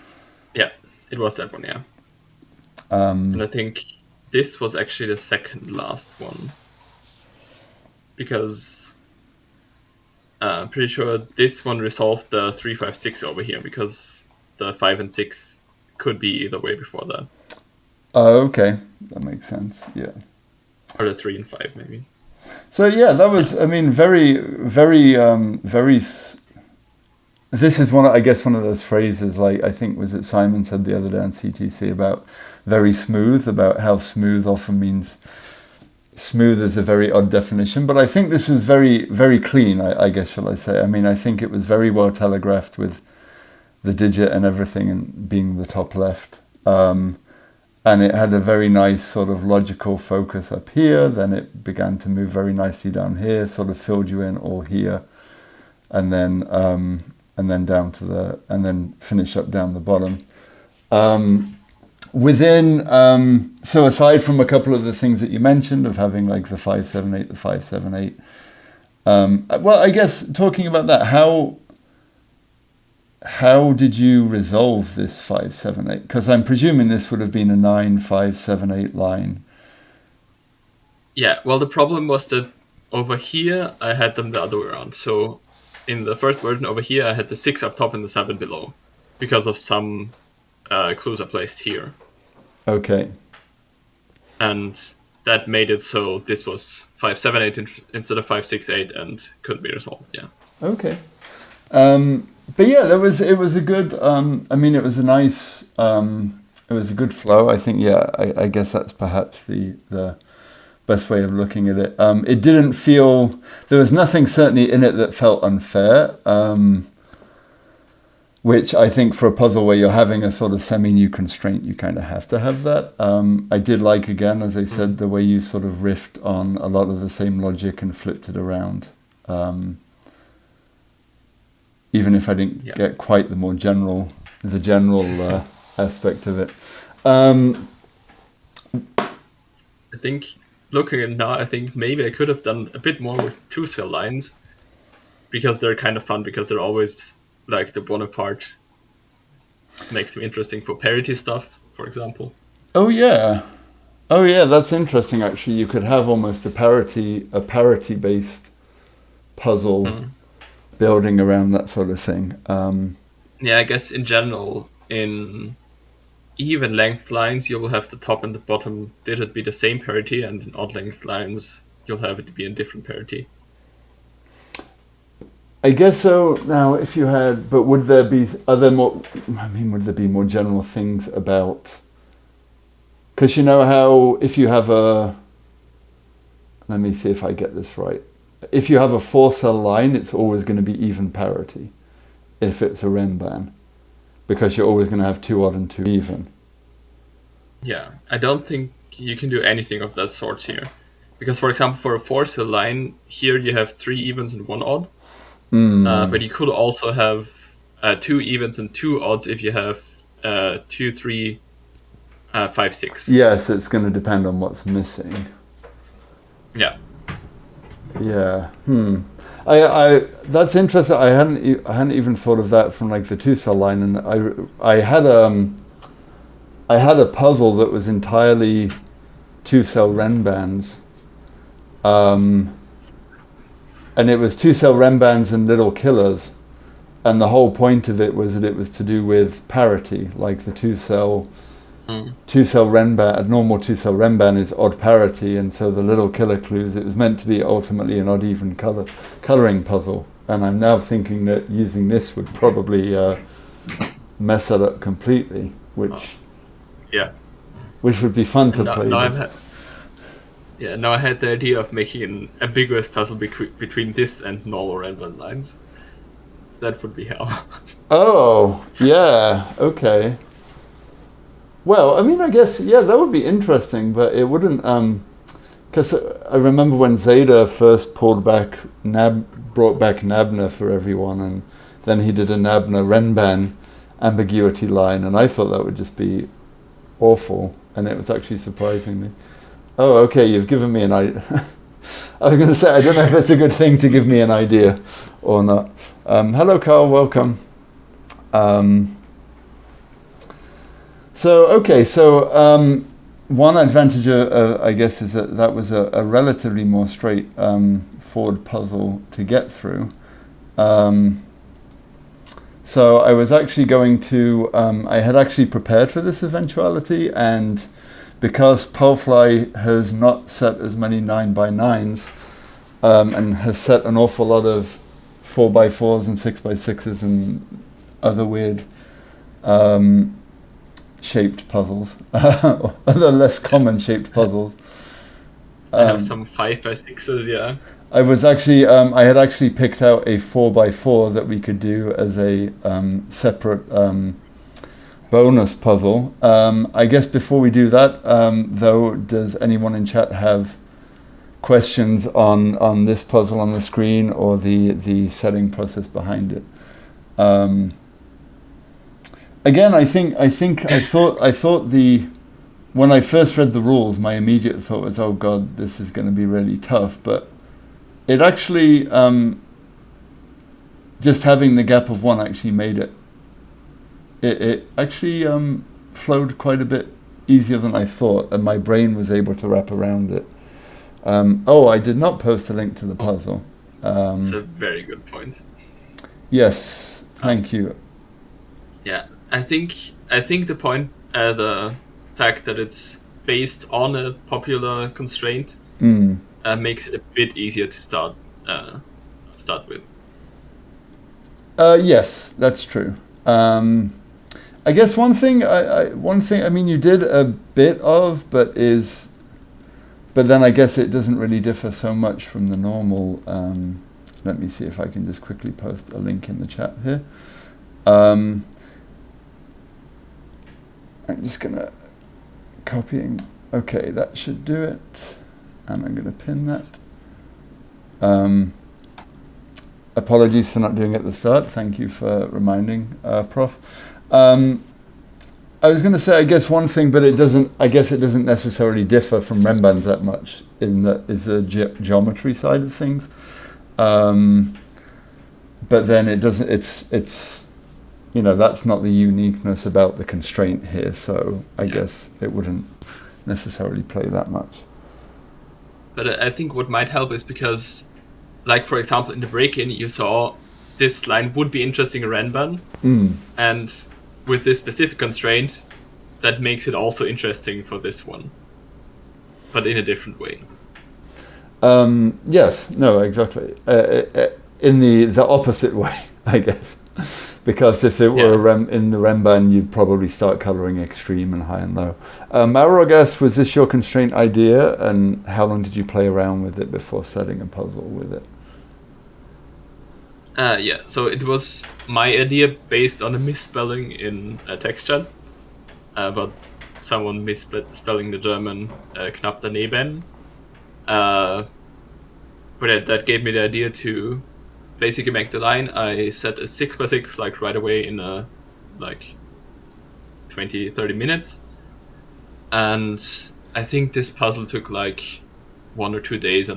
Yeah, it was that one. Yeah, and I think this was actually the second last one, because I'm pretty sure this one resolved the 3, 5, 6 over here, because the 5 and 6 could be either way before that. Oh, okay, that makes sense. Yeah, or the 3 and 5 maybe. So yeah, that was, I mean, very, very, very. This is one of those phrases, like I think was it Simon said the other day on CTC about very smooth, about how smooth often means smooth is a very odd definition. But I think this was very, very clean. I guess shall I say? I mean, I think it was very well telegraphed with the digit and everything, and being the top left. And it had a very nice sort of logical focus up here. Then it began to move very nicely down here, sort of filled you in all here, and then down to and then finish up down the bottom. So aside from a couple of the things that you mentioned of having like the 5, 7, 8, the 5, 7, 8. Well, I guess talking about that, how did you resolve this 5, 7, 8? Because I'm presuming this would have been a 9, 5, 7, 8 line. Yeah, well, the problem was that over here I had them the other way around. So in the first version over here I had the 6 up top and the 7 below, because of some clues I placed here. Okay. And that made it so this was 5, 7, 8 instead of 5, 6, 8, and could be resolved. Yeah. Okay. But yeah, it was a good. I mean, it was a nice. It was a good flow. I think. Yeah, I guess that's perhaps the best way of looking at it. It didn't feel. There was nothing certainly in it that felt unfair. Which I think for a puzzle where you're having a sort of semi-new constraint, you kind of have to have that. I did like, again, as I said, the way you sort of riffed on a lot of the same logic and flipped it around. Even if I didn't get quite the general aspect of it. I think, looking at it now, I think maybe I could have done a bit more with 2-cell lines, because they're kind of fun, because they're always like the one apart. Makes them interesting for parity stuff, for example. Oh yeah, that's interesting actually. You could have almost a parity based puzzle building around that sort of thing. Yeah, I guess in general, in even length lines, you will have the top and the bottom digit be the same parity, and in odd length lines, you'll have it be in different parity. I guess so. Now, if you had, but would there be would there be more general things about? Because you know how if you have let me see if I get this right. If you have a 4-cell line, it's always going to be even parity if it's a Renban, because you're always going to have 2 odd and 2 even. Yeah, I don't think you can do anything of that sort here. Because, for example, for a 4-cell line, here you have 3 evens and 1 odd. But you could also have 2 evens and 2 odds if you have 2, 3, 5, 6. Yes, it's going to depend on what's missing. Yeah. Yeah. I that's interesting. I hadn't even thought of that from like the 2-cell line, and I had a puzzle that was entirely 2-cell Renbans. and it was 2-cell Renbans and little killers, and the whole point of it was that it was to do with parity, like the 2-cell Renban, a normal 2-cell Renban is odd parity, and so the little killer clues, it was meant to be ultimately an odd even coloring puzzle. And I'm now thinking that using this would probably mess that up completely, which would be fun to play with. Now I had the idea of making an ambiguous puzzle between this and normal Renban lines. That would be hell. Oh, yeah, okay. Well, I mean, I guess, that would be interesting, but it wouldn't, because I remember when Zeta first brought back Nabna for everyone, and then he did a Nabna Renban ambiguity line, and I thought that would just be awful, and it was actually surprising me. Oh, okay, you've given me an idea. I was going to say, I don't know if it's a good thing to give me an idea or not. Hello, Carl, welcome. So one advantage, I guess, is that was a relatively more straightforward puzzle to get through. So I was actually going to, I had actually prepared for this eventuality, and because Palfly has not set as many 9x9s and has set an awful lot of 4x4s and 6x6s and other weird shaped puzzles, other less common shaped puzzles. I have some 5x6s, yeah. I was actually, I had actually picked out a 4x4 that we could do as a separate bonus puzzle. I guess before we do that, though, does anyone in chat have questions on this puzzle on the screen or the setting process behind it? Again, I thought when I first read the rules, my immediate thought was, oh God, this is going to be really tough. But it actually, just having the gap of 1 actually made it actually flowed quite a bit easier than I thought, and my brain was able to wrap around it. I did not post a link to the puzzle. That's a very good point. Yes, thank you. Yeah, I think the point, the fact that it's based on a popular constraint makes it a bit easier to start with. Yes, that's true. I guess one thing I mean you did a bit of, but then I guess it doesn't really differ so much from the normal. Let me see if I can just quickly post a link in the chat here. I'm just gonna copying. Okay, that should do it, and I'm gonna pin that. Apologies for not doing it at the start. Thank you for reminding, Prof. I was going to say, I guess one thing, but it doesn't. I guess it doesn't necessarily differ from Renbans that much. In that is the geometry side of things. But then it doesn't. It's that's not the uniqueness about the constraint here. So I guess it wouldn't necessarily play that much. But I think what might help is because, like for example, in the break-in, you saw this line would be interesting in Renban, and with this specific constraint, that makes it also interesting for this one, but in a different way. Yes, no, exactly. In the opposite way, I guess. Because if it were in the Renban, you'd probably start coloring extreme and high and low. Marogas, was this your constraint idea, and how long did you play around with it before setting a puzzle with it? So it was my idea based on a misspelling in a text chat, but someone misspelling the German knapp daneben. But that gave me the idea to basically make the line. I set a 6x6 like right away in like 20-30 minutes, and I think this puzzle took like 1 or 2 days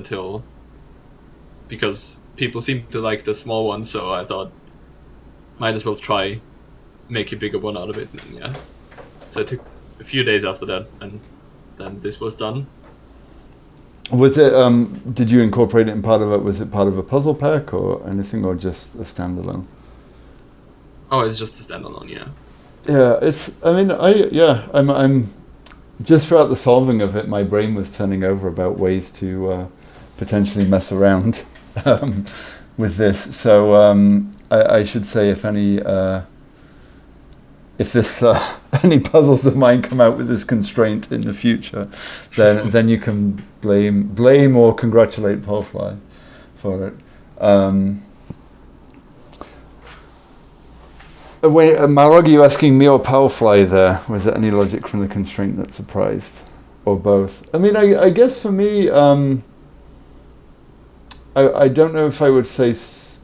because people seem to like the small one, so I thought might as well try make a bigger one out of it. And so it took a few days after that, and then this was done. Was it? Did you incorporate it in part of it? Was it part of a puzzle pack or anything, or just a standalone? Oh, it's just a standalone, yeah. Yeah, it's. I mean, I'm just throughout the solving of it, my brain was turning over about ways to potentially mess around with this. So I should say, if this any puzzles of mine come out with this constraint in the future, then you can blame or congratulate Palfly for it. Wait, Marog, are you asking me or Palfly there? Was there any logic from the constraint that surprised? Or both? I mean, I guess for me, I don't know if I would say...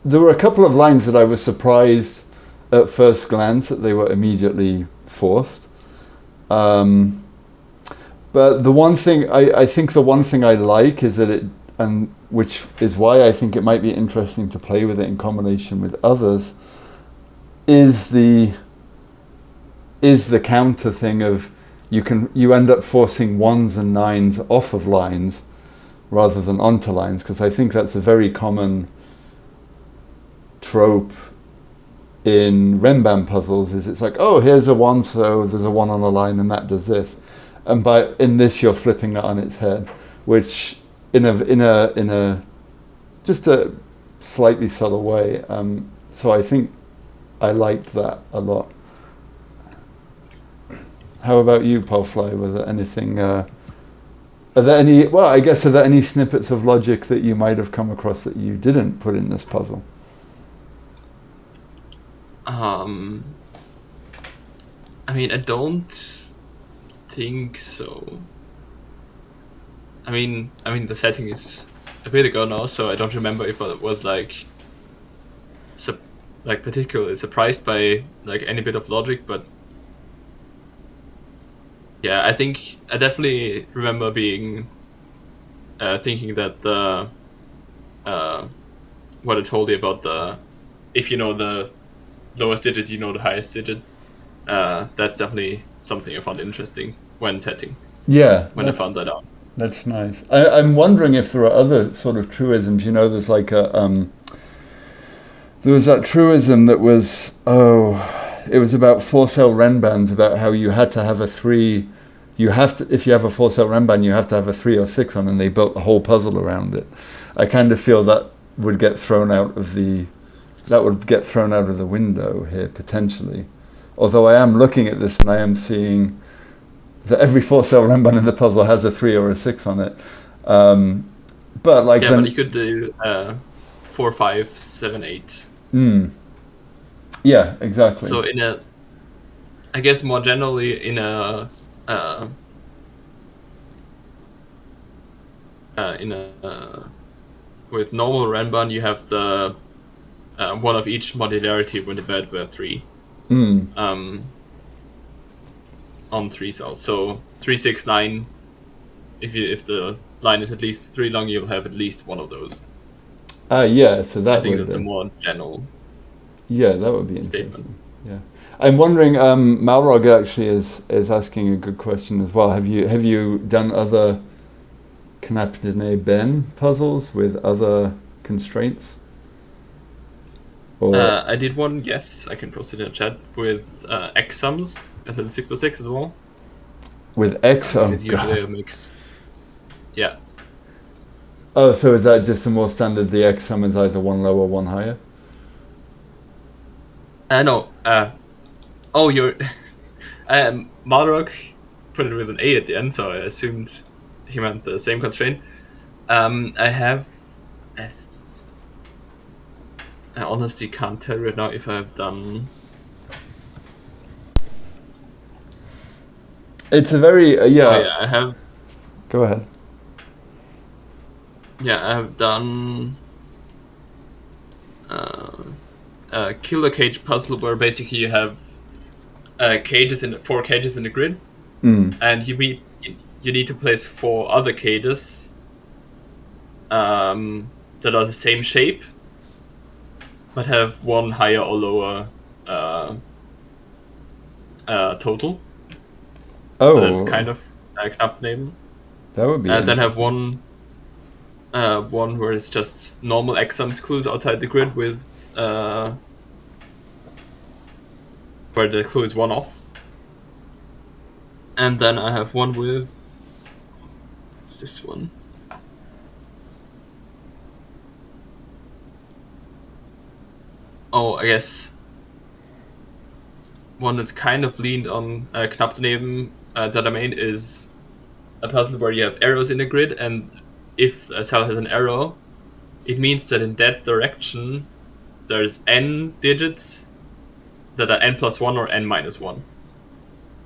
there were a couple of lines that I was surprised at first glance that they were immediately forced. But the one thing, I think the one thing I like is that it... and which is why I think it might be interesting to play with it in combination with others, is the counter thing of you end up forcing 1s and 9s off of lines rather than onto lines, because I think that's a very common trope in Renban puzzles. Is it's like, oh, here's a 1, so there's a 1 on a line and that does this, and in this you're flipping that on its head, which in a just a slightly subtle way. So I think I liked that a lot. How about you, Palfly? Was there anything? Are there any? Well, I guess, are there any snippets of logic that you might have come across that you didn't put in this puzzle? I mean, I don't think so. I mean, the setting is a bit ago now, so I don't remember if I was like particularly surprised by like any bit of logic, but yeah, I think I definitely remember being thinking that the what I told you about the, if you know the lowest digit, you know the highest digit. That's definitely something I found interesting when setting. Yeah, when I found that out. That's nice. I'm wondering if there are other sort of truisms. You know, there's like a there was that truism that was, it was about 4-cell Renbans, about how you had to have a 3. You have to, if you have a 4-cell Renban, you have to have a 3 or 6 on, and they built a whole puzzle around it. I kind of feel that would get thrown out of the window here potentially. Although I am looking at this and I am seeing that every 4-cell Renban in the puzzle has a 3 or a 6 on it. But like, but you could do 4, 5, 7, 8. Yeah, exactly. So I guess more generally in a with normal Renban, you have the one of each modularity when the bed were 3. On 3 cells. So 3, 6, 9. If the line is at least 3 long, you'll have at least one of those. Yeah, so that I think that's a more general. Yeah, that would be statement. Interesting. Yeah, I'm wondering. Malrog actually is asking a good question as well. Have you done other Knapdene Ben puzzles with other constraints? Or I did one. Yes, I can post it in the chat with X sums and then 6x6 as well. With X sums, it's usually a mix. Yeah. Oh, so is that just a more standard? The X sum is either 1 lower, 1 higher. No. Oh, you're. Malrog put it with an A at the end, so I assumed he meant the same constraint. I honestly can't tell right now if I've done. It's a very yeah. Oh, yeah, I have. Go ahead. Yeah, I have done a killer cage puzzle where basically you have 4 cages in the grid, and you need to place 4 other cages that are the same shape, but have 1 higher or lower total. Oh, so that's kind of a Knapdene. That would be. And then have 1 one where it's just normal exams clues outside the grid with where the clue is one off. And then I have one with, what's this one? Oh, I guess one that's kind of leaned on knapp daneben the domain is a puzzle where you have arrows in the grid, and if a cell has an arrow, it means that in that direction there's n digits that are n plus 1 or n minus 1.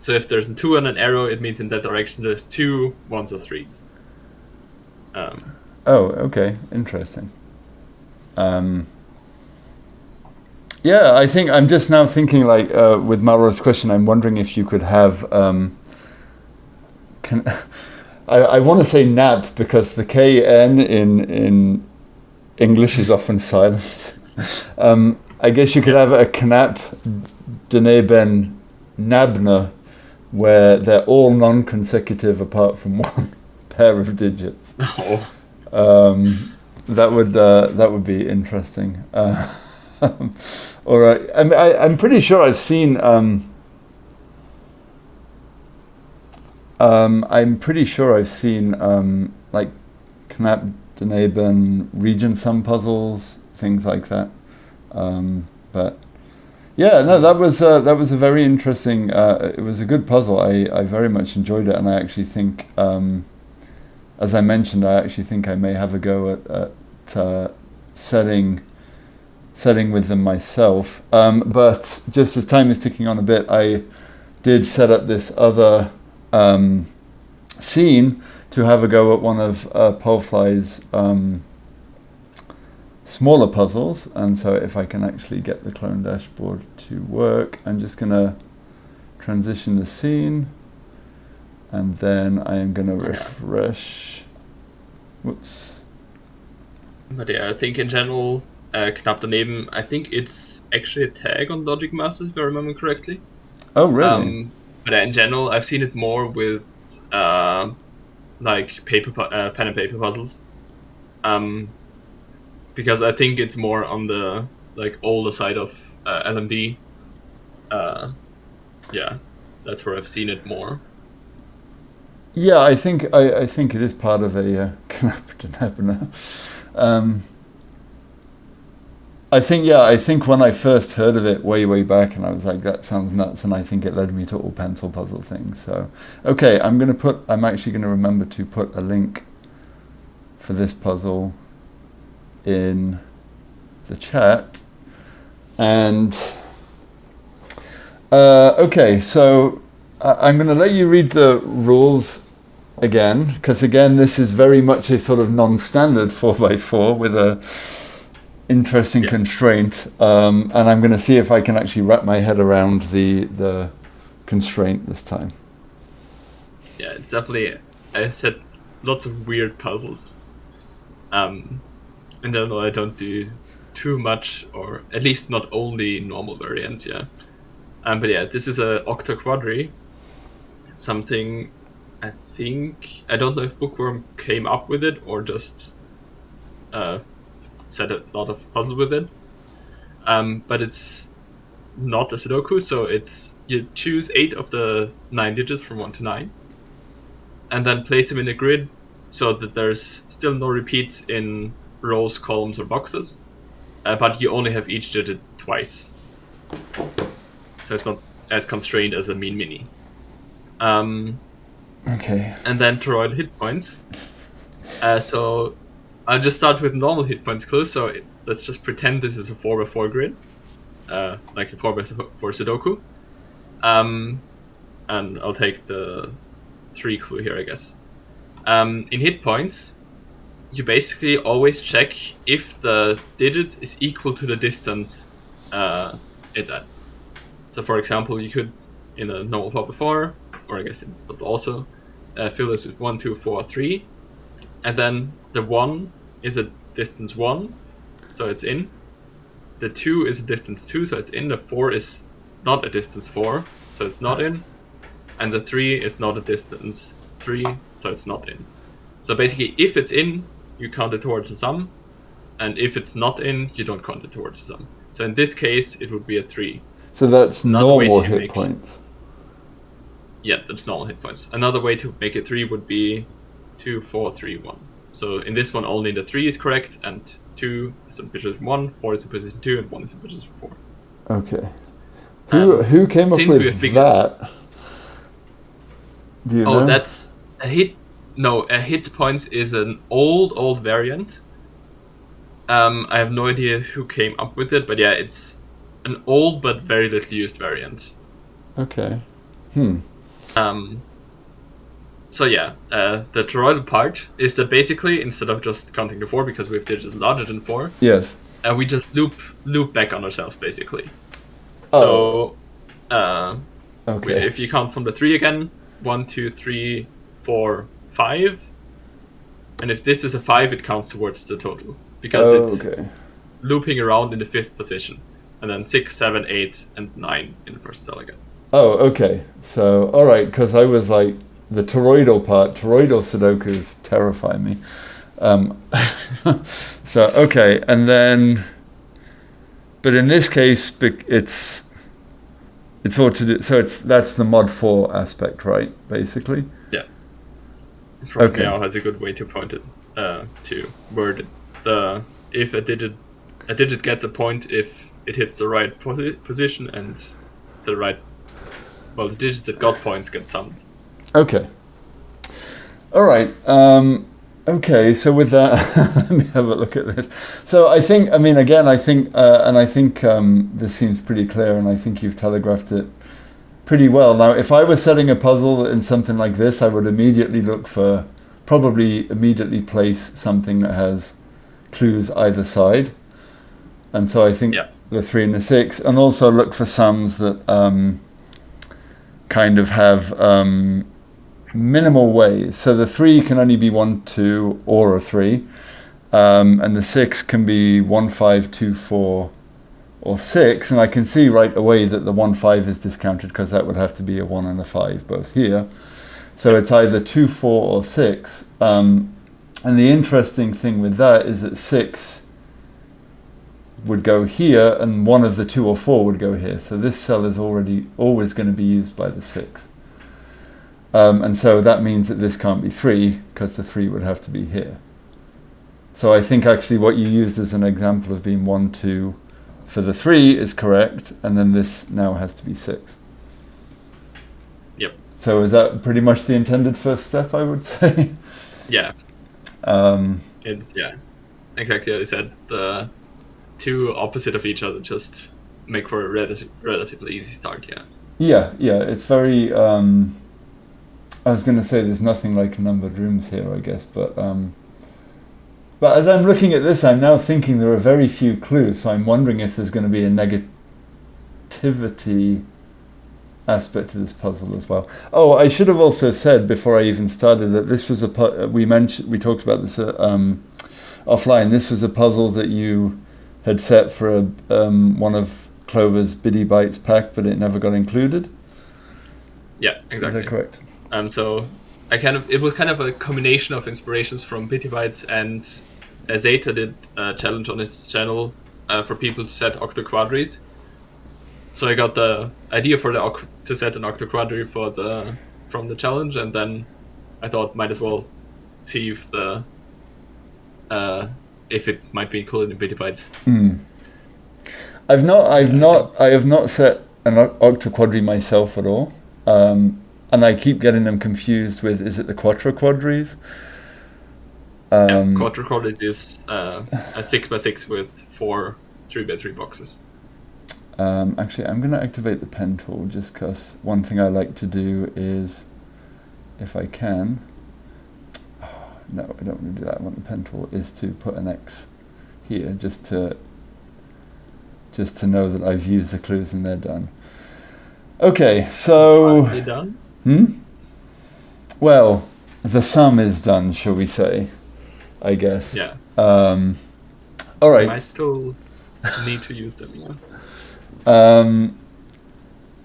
So if there's a 2 and an arrow, it means in that direction there's 2 1s or 3s. Oh, okay, interesting. Yeah, I think I'm just now thinking, like, with Malroth's question, I'm wondering if you could have. I want to say nab because the KN in English is often silent. I guess you could have a knapp daneben nabna, where they're all non-consecutive apart from one pair of digits. Oh. That would be interesting. All right. I'm pretty sure I've seen. I'm pretty sure I've seen like knapp daneben region sum puzzles, things like that. But yeah, no, that was a very interesting. It was a good puzzle. I very much enjoyed it, and I actually think, as I mentioned, I actually think I may have a go at setting with them myself. But just as time is ticking on a bit, I did set up this other scene to have a go at one of Palfly's smaller puzzles. And so if I can actually get the clone dashboard to work, I'm just going to transition the scene, and then I am going to refresh. Whoops. But yeah, I think in general, knapp daneben, I think it's actually a tag on Logic Masters, if I remember correctly. Oh, really? But in general, I've seen it more with like pen and paper puzzles, because I think it's more on the like older side of LMD. Yeah, that's where I've seen it more. Yeah, I think it is part of a knapp daneben. I think when I first heard of it way back, and I was like, that sounds nuts, and I think it led me to all pencil puzzle things. So, okay, I'm actually going to remember to put a link for this puzzle in the chat. And okay, so I'm going to let you read the rules again, because again, this is very much a sort of non-standard 4x4 with a interesting constraint, and I'm going to see if I can actually wrap my head around the constraint this time. Yeah, it's definitely, I said, lots of weird puzzles. And then I don't do too much, or at least not only normal variants, yeah. But yeah, this is a octa-quadri, something I think, I don't know if Bookworm came up with it or just set a lot of puzzles with it. But it's not a Sudoku, so it's you choose 8 of the 9 digits from 1 to 9, and then place them in a grid so that there's still no repeats in rows, columns, or boxes, but you only have each digit twice. So it's not as constrained as a mean mini. Okay. And then toroid hit points. So I'll just start with normal hit points clues. So let's just pretend this is a 4x4 grid, like a 4x4 Sudoku. And I'll take the 3 clue here, I guess. In hit points, you basically always check if the digit is equal to the distance it's at. So for example, you could, in a normal 4x4, or I guess it would also, fill this with 1, 2, 4, 3. And then the 1 is a distance 1, so it's in. The 2 is a distance 2, so it's in. The 4 is not a distance 4, so it's not in. And the 3 is not a distance 3, so it's not in. So basically, if it's in, you count it towards the sum, and if it's not in, you don't count it towards the sum. So in this case, it would be a 3. So that's Another way normal to hit make- points. Yeah, that's normal hit points. Another way to make it 3 would be 2, 4, 3, 1. So in this one, only the 3 is correct, and 2 is in position 1, 4 is in position 2, and 1 is in position 4. Okay. Who came up since we have with figured- that? Do you know? That's a hit. No, a hit points is an old variant. I have no idea who came up with it, but yeah, it's an old but very little used variant. Okay. So yeah, the toroidal part is that basically instead of just counting to 4 because we have digits larger than 4, Yes. we just loop back on ourselves basically. Oh. So Okay. if you count from the 3 again, 1, 2, 3, 4, 5, and if this is a 5, it counts towards the total because it's Okay. looping around in the 5th position, and then 6, 7, 8, and 9 in the first cell again. Oh, okay. So, all right, because I was like, the toroidal Sudokus terrify me. So, okay, and then, but in this case, it's all to do. So that's the mod 4 aspect, right? Basically. Yeah. Probably Okay. now has a good way to point it to word it. If a digit gets a point if it hits the right position, and the digits that got points get summed. Okay. All right. Okay. So with that, let me have a look at this. So I think this seems pretty clear, and I think you've telegraphed it pretty well. Now, if I was setting a puzzle in something like this, I would probably immediately place something that has clues either side. And so I think the 3 and the 6, and also look for sums that kind of have minimal ways. So the 3 can only be 1, 2, or a 3, and the 6 can be 1, 5, 2, 4, or 6. And I can see right away that the 1, 5 is discounted because that would have to be a 1 and a 5 both here. So it's either 2, 4, or 6. And the interesting thing with that is that 6 would go here, and one of the 2 or 4 would go here. So this cell is always going to be used by the 6. And so that means that this can't be 3, because the 3 would have to be here. So I think actually what you used as an example of being 1, 2 for the 3 is correct, and then this now has to be 6. Yep. So is that pretty much the intended first step, I would say? Yeah. It's exactly as I said. The 2 opposite of each other just make for a relatively easy start. Yeah. It's very. I was going to say there's nothing like numbered rooms here, I guess, but as I'm looking at this, I'm now thinking there are very few clues. So I'm wondering if there's going to be a negativity aspect to this puzzle as well. Oh, I should have also said before I even started that this was we talked about this offline. This was a puzzle that you had set for one of Clover's Biddy Bites pack, but it never got included. Yeah, exactly. Is that correct? So it was kind of a combination of inspirations from Biddy Bites, and Zeta did a challenge on his channel for people to set octoquadries. So I got the idea to set an octoquadry from the challenge, and then I thought might as well see if it might be included in Biddy Bites. I have not set an octoquadry myself at all, and I keep getting them confused with, is it the quattroquadries? Quattroquadries is a 6x6 with 4 3x3 boxes. Actually, I'm going to activate the pen tool just because one thing I like to do is, if I can, no, I don't want to do that. I want the pen tool is to put an X here just to know that I've used the clues and they're done. Okay, so... Are they done? Well, the sum is done, shall we say, I guess. Yeah. All right. I still need to use them,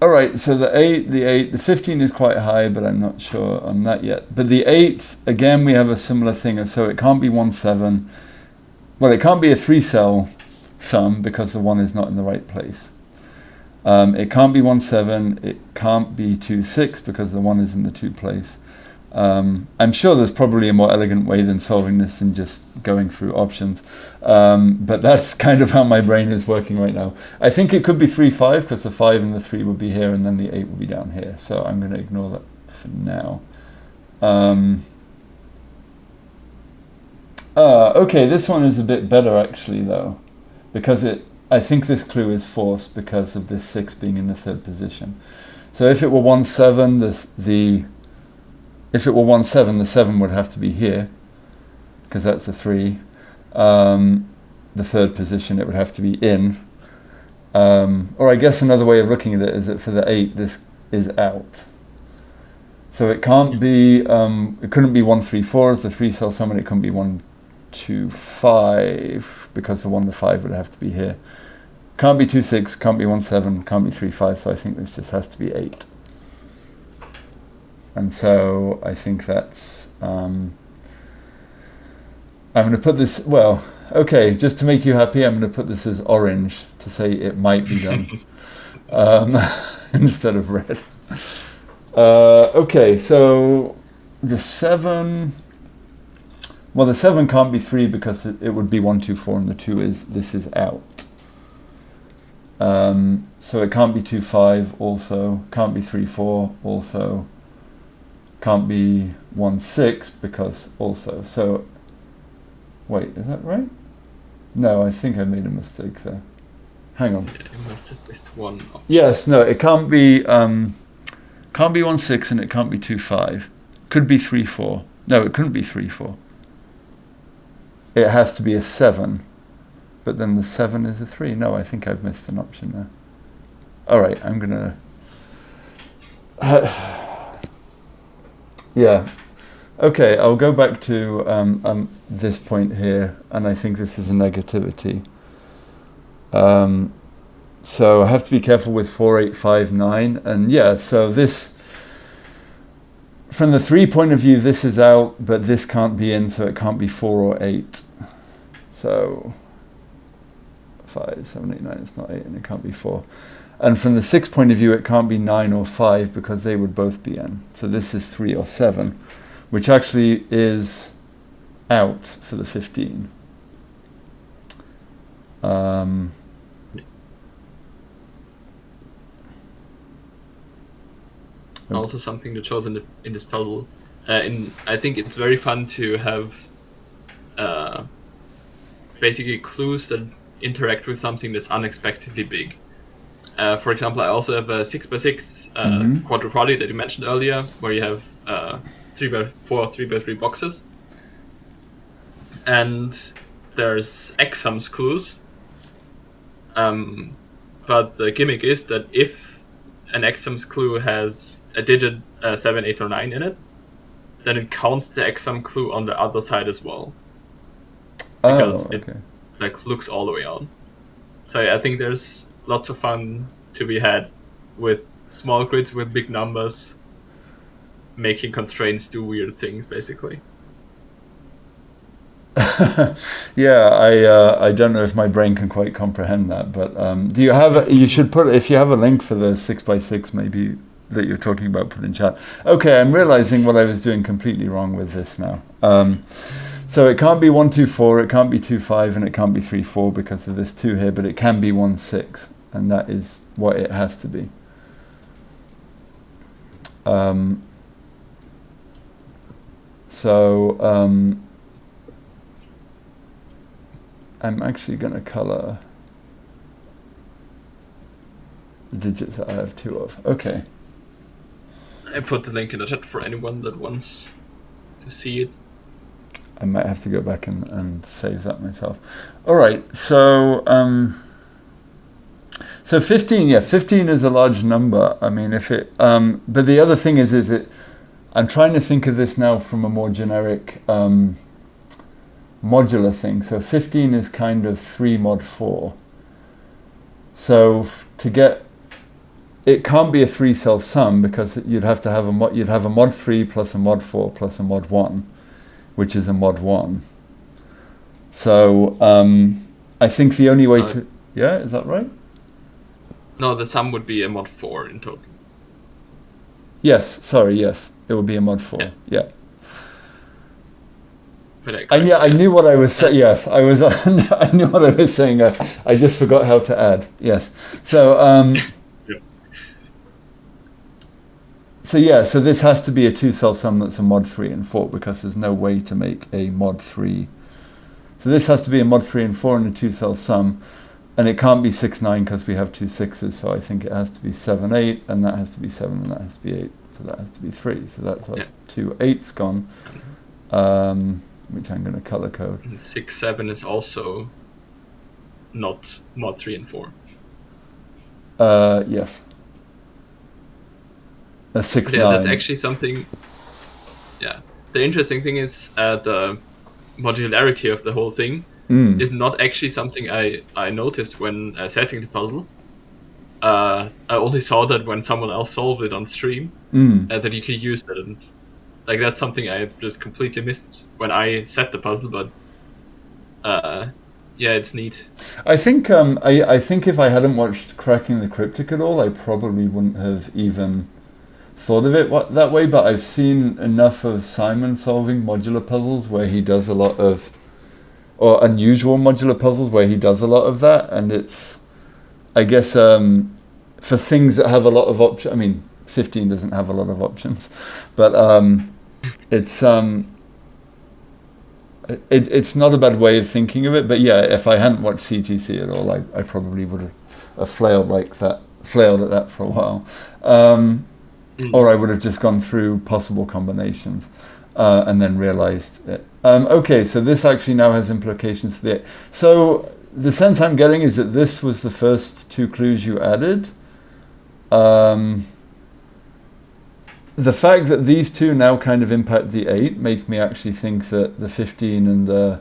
All right, so the 8, the 15 is quite high, but I'm not sure on that yet. But the 8, again, we have a similar thing. So it can't be 1, 7. Well, it can't be a 3-cell sum because the 1 is not in the right place. It can't be 1, 7. It can't be 2, 6 because the 1 is in the 2 place. I'm sure there's probably a more elegant way than solving this than just going through options. But that's kind of how my brain is working right now. I think it could be 3, 5 because the 5 and the 3 would be here and then the 8 would be down here. So I'm going to ignore that for now. Okay, this one is a bit better actually though, because I think this clue is forced because of this 6 being in the 3rd position. So if it were 1, 7, if it were 1, 7, the 7 would have to be here, because that's a 3. The 3rd position, it would have to be in. Or I guess another way of looking at it is that for the 8, this is out. So it can't be, it couldn't be 1, 3, 4 as the 3-cell sum, and it couldn't be 1, 2, 5, because the 1, the 5 would have to be here. Can't be 2, 6, can't be 1, 7, can't be 3, 5, so I think this just has to be 8. And so I think that's, I'm going to put this, well, okay, just to make you happy, I'm going to put this as orange to say it might be done instead of red. Okay, so the 7, well, the 7 can't be 3 because it would be 1, 2, 4, and the 2 is, this is out. So it can't be 2, 5 also, can't be 3, 4 also. Can't be 1, 6 because also. So, wait, is that right? No, I think I made a mistake there. Hang on. Yeah, you must have missed one option. Yes, no, it can't be 1, 6 and it can't be 2, 5. Could be 3, 4. No, it couldn't be 3, 4. It has to be a 7. But then the 7 is a 3. No, I think I've missed an option there. All right, I'm going to... Yeah. Okay, I'll go back to this point here, and I think this is a negativity. So I have to be careful with 4, 8, 5, 9, and yeah, so this, from the 3 point of view, this is out, but this can't be in, so it can't be 4 or 8. So 5, 7, 8, 9, it's not 8, and it can't be 4. And from the 6 point of view, it can't be 9 or 5 because they would both be in. So this is 3 or 7, which actually is out for the 15. Also something that shows in this puzzle. I think it's very fun to have basically clues that interact with something that's unexpectedly big. For example, I also have a 6x6 quadrupody that you mentioned earlier, where you have 3x4, 3x3 boxes. And there's X sums clues. But the gimmick is that if an X sums clue has a digit 7, 8, or 9 in it, then it counts the X sum clue on the other side as well. Because it looks all the way on. So I think there's lots of fun to be had with small grids with big numbers, making constraints do weird things, basically. Yeah, I don't know if my brain can quite comprehend that, but do you have? You should put, if you have a link for the 6x6, maybe that you're talking about, put in chat. Okay, I'm realizing what I was doing completely wrong with this now. So it can't be 1, 2, 4, it can't be 2, 5, and it can't be 3, 4 because of this 2 here, but it can be 1, 6, and that is what it has to be. I'm actually going to color the digits that I have 2 of. Okay. I put the link in the chat for anyone that wants to see it. I might have to go back and save that myself. All right, so 15, yeah, 15 is a large number. I mean, if it, but the other thing is it, I'm trying to think of this now from a more generic modular thing. So 15 is kind of 3 mod 4. So to get it can't be a 3-cell sum because you'd have a mod 3 plus a mod 4 plus a mod 1, which is a mod 1. So I think the only way to... Yeah, is that right? No, the sum would be a mod 4 in total. Yes, sorry, yes. It would be a mod 4, yeah. I knew what I was saying. Yes, I was. I knew what I was saying. I just forgot how to add. Yes. So. So this has to be a 2-cell sum that's a mod 3 and 4 because there's no way to make a mod 3. So this has to be a mod 3 and 4 and a 2-cell sum, and it can't be 6, 9 because we have 2 6s. So I think it has to be 7, 8, and that has to be 7, and that has to be 8. So that has to be 3. So that's like 2 8s gone. Which I'm going to color code. And 6, 7 is also not mod 3 and 4. Yes. A 6, 9. That's actually something. Yeah. The interesting thing is the modularity of the whole thing is not actually something I noticed when setting the puzzle. I only saw that when someone else solved it on stream, that you could use that. And like that's something I just completely missed when I set the puzzle, but yeah, it's neat. I think I think if I hadn't watched Cracking the Cryptic at all, I probably wouldn't have even thought of it that way. But I've seen enough of Simon solving modular puzzles where he does a lot of, or unusual modular puzzles where he does a lot of that, and it's, I guess, for things that have a lot of options. I mean, 15 doesn't have a lot of options, but it's not a bad way of thinking of it. But yeah, if I hadn't watched CTC at all, I probably would have flailed at that for a while, or I would have just gone through possible combinations and then realized it. Okay, so this actually now has implications for the. So the sense I'm getting is that this was the first 2 clues you added. The fact that these 2 now kind of impact the 8 make me actually think that the 15 and the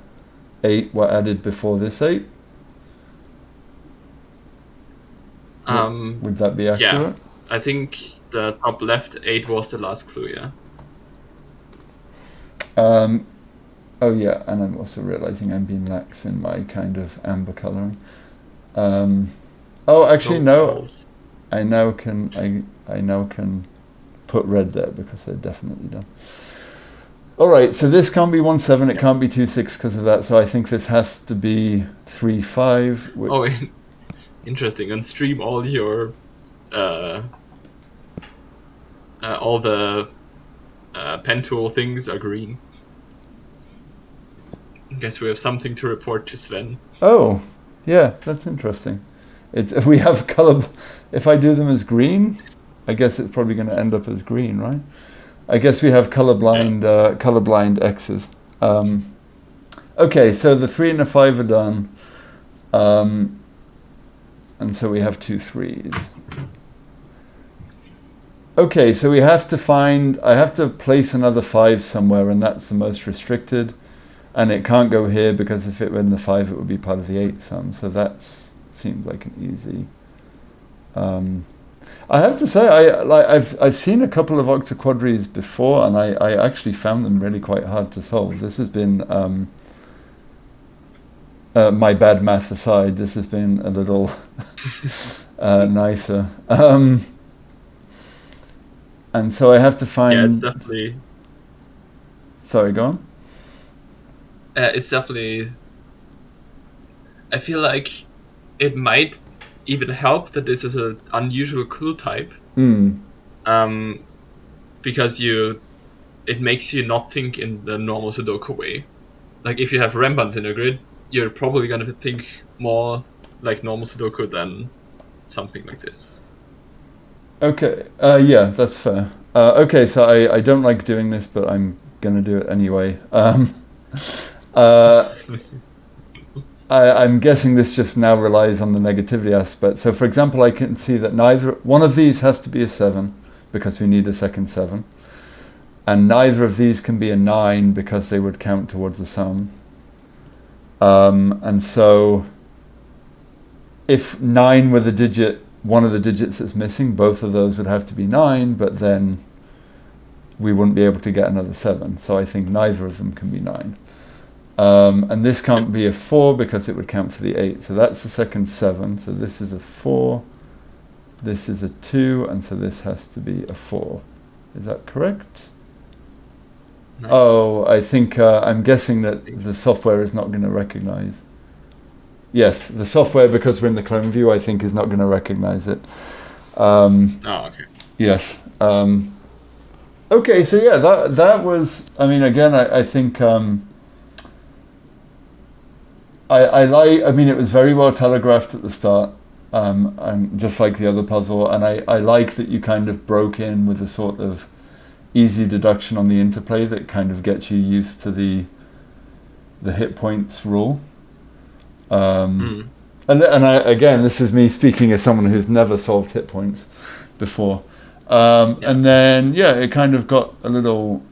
8 were added before this 8. Would that be accurate? Yeah, I think the top left 8 was the last clue, yeah. Oh yeah, and I'm also realizing I'm being lax in my kind of amber coloring. Oh, actually no. I now can put red there because they're definitely done. All right, so this can't be 1 7. It can't be 2 6 because of that. So I think this has to be 3 5. Oh, interesting. On stream, all your all the pen tool things are green. I guess we have something to report to Sven. Oh, yeah, that's interesting. If we have color, if I do them as green, I guess it's probably going to end up as green, right? I guess we have colorblind X's. Okay, so the 3 and the 5 are done, and so we have 2 3s. Okay, so we have to I have to place another 5 somewhere, and that's the most restricted. And it can't go here because if it were in the 5, it would be part of the 8 sum. So that seems like an easy. I have to say, I've seen a couple of octaquadries before, and I actually found them really quite hard to solve. This has been my bad math aside. This has been a little nicer. And so I have to find. Yeah, it's definitely. Sorry, go on. It's definitely. I feel like it might even help that this is an unusual clue type. Because it makes you not think in the normal Sudoku way. Like if you have Rembrandts in a grid, you're probably going to think more like normal Sudoku than something like this. Okay, yeah, that's fair. Okay, so I don't like doing this, but I'm going to do it anyway. I'm guessing this just now relies on the negativity aspect. So for example, I can see that one of these has to be a 7 because we need a second 7. And neither of these can be a 9 because they would count towards the sum. And so if 9 were the digit one of the digits that's missing, both of those would have to be 9, but then we wouldn't be able to get another 7. So I think neither of them can be 9. And this can't be a 4 because it would count for the 8. So that's the second 7. So this is a 4. This is a 2. And so this has to be a 4. Is that correct? Nice. Oh, I think I'm guessing that the software is not going to recognize. Yes, the software, because we're in the clone view, I think is not going to recognize it. Okay. Yes. Okay, so yeah, that was. I mean, again, I think I like. I mean, it was very well telegraphed at the start, and just like the other puzzle, and I like that you kind of broke in with a sort of easy deduction on the interplay that kind of gets you used to the hit points rule. And again, this is me speaking as someone who's never solved hit points before. And then it kind of got a little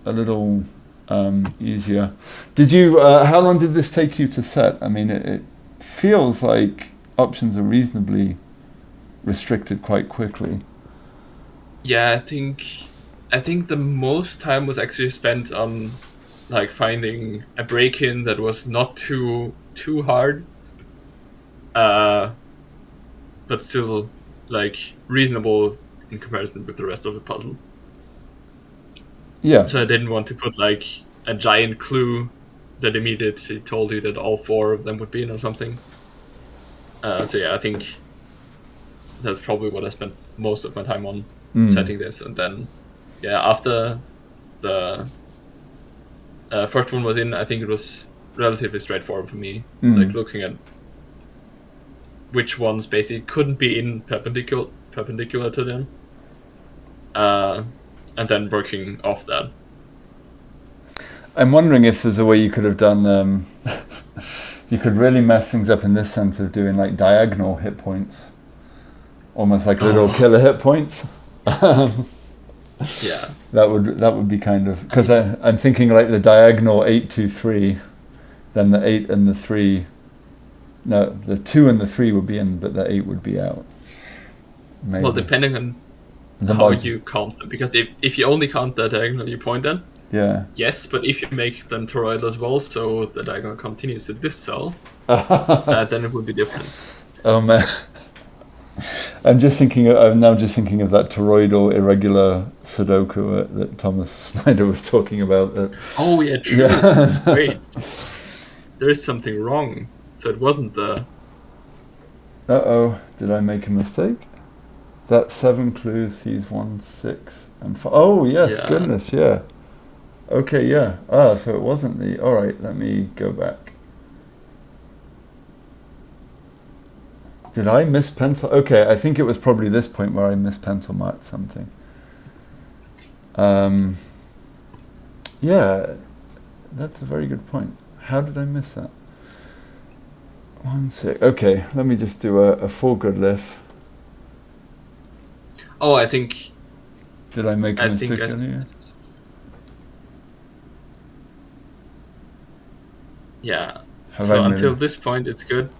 easier. Did you? How long did this take you to set? I mean, it feels like options are reasonably restricted quite quickly. Yeah, I think the most time was actually spent on like finding a break-in that was not too hard, but still like reasonable in comparison with the rest of the puzzle. Yeah. So I didn't want to put like a giant clue that immediately told you that all 4 of them would be in or something. So yeah, I think that's probably what I spent most of my time on, setting this. And then after the first one was in, I think it was relatively straightforward for me, like looking at which ones basically couldn't be in perpendicular to them, and then working off that. I'm wondering if there's a way you could have done. You could really mess things up in this sense of doing like diagonal hit points, almost like little killer hit points. Yeah, that would be kind of, because I'm thinking like the diagonal 8, 2, 3, then the 8 and the 3. No, the 2 and the 3 would be in, but the 8 would be out. Maybe. Well, depending on how you count them, because if you only count the diagonal you point at, yes, but if you make them toroidal as well, so the diagonal continues to this cell, then it would be different. Oh man. I'm now just thinking of that toroidal irregular Sudoku that Thomas Snyder was talking about. Oh yeah, true. Yeah. Wait, there is something wrong. So it wasn't the... Did I make a mistake? That 7 clues sees 1, 6, and 5. Oh yes, goodness, yeah. Okay, yeah. So it wasn't the... Alright, let me go back. Did I miss pencil? Okay, I think it was probably this point where I missed pencil marked something. Yeah, that's a very good point. How did I miss that? 1 sec. Okay, let me just do a full good lift. Oh, I think... Did I make a mistake in here? Yeah. So until this point, it's good.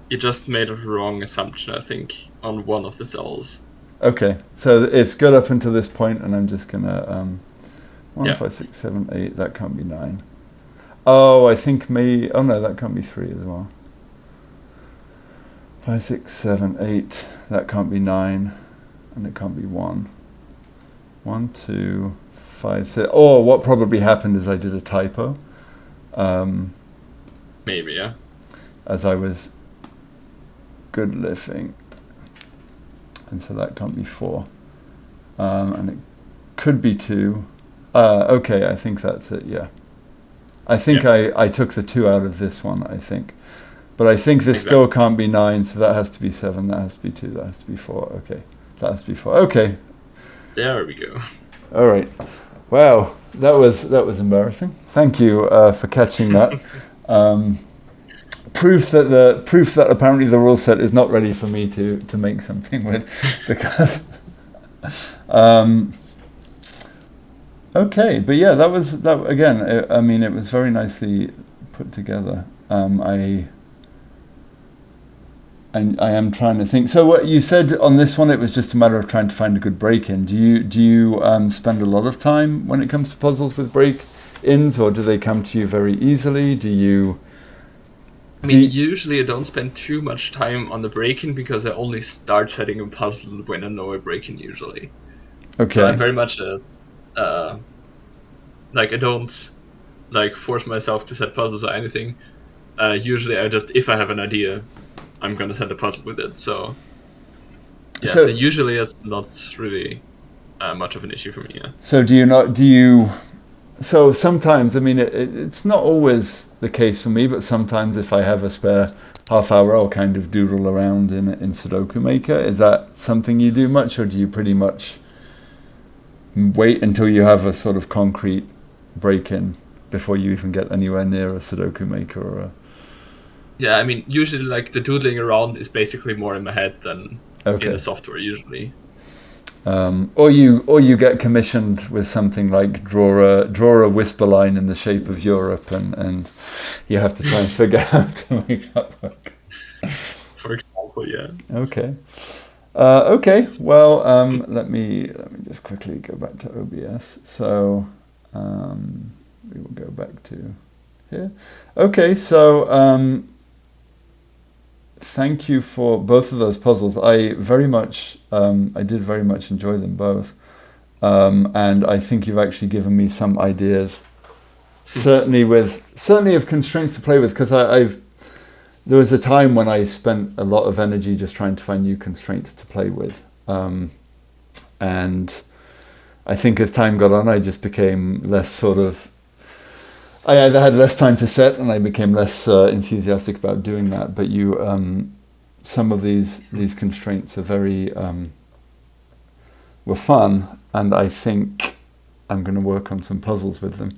You just made a wrong assumption, I think, on one of the cells. Okay, so it's good up until this point, and I'm just gonna 1, 5, 6, 7, 8. That can't be 9. Oh, I think maybe. Oh no, that can't be 3 as well. 5, 6, 7, 8. That can't be 9, and it can't be 1. 1, 2, 5, 6. Oh, what probably happened is I did a typo. Maybe, yeah. As I was good lifting, and so that can't be 4, and it could be 2. Okay, I think that's it. Yeah, I think I took the 2 out of this one. I think, but I think this still can't be 9, so that has to be 7. That has to be 2. That has to be 4. Okay, that has to be 4. Okay, there we go. All right. Wow, that was embarrassing. Thank you for catching that. Proof that apparently the rule set is not ready for me to make something with, because okay, but yeah, that was that again. I mean, it was very nicely put together. And I am trying to think. So what you said on this one, it was just a matter of trying to find a good break-in. Do you spend a lot of time when it comes to puzzles with break-ins, or do they come to you very easily? I mean, usually I don't spend too much time on the break-in because I only start setting a puzzle when I know a break-in usually. Okay. So I'm very much like I don't like force myself to set puzzles or anything. Usually I just, if I have an idea, I'm gonna set a puzzle with it. So yeah, so usually it's not really much of an issue for me. Yeah. So so sometimes, I mean, it's not always the case for me, but sometimes if I have a spare half hour, I'll kind of doodle around in Sudoku Maker. Is that something you do much, or do you pretty much wait until you have a sort of concrete break-in before you even get anywhere near a Sudoku Maker or a... Yeah, I mean, usually like the doodling around is basically more in my head than in the software usually. Or you get commissioned with something like draw a whisper line in the shape of Europe, and you have to try and figure out how to make that work. For example, yeah. Okay. Okay. Well, let me just quickly go back to OBS. So we will go back to here. Okay. So thank you for both of those puzzles. I did very much enjoy them both, and I think you've actually given me some ideas. certainly of constraints to play with, because there was a time when I spent a lot of energy just trying to find new constraints to play with, and I think as time got on, I just became less I either had less time to set, and I became less enthusiastic about doing that. But some of these constraints are were fun, and I think I'm going to work on some puzzles with them.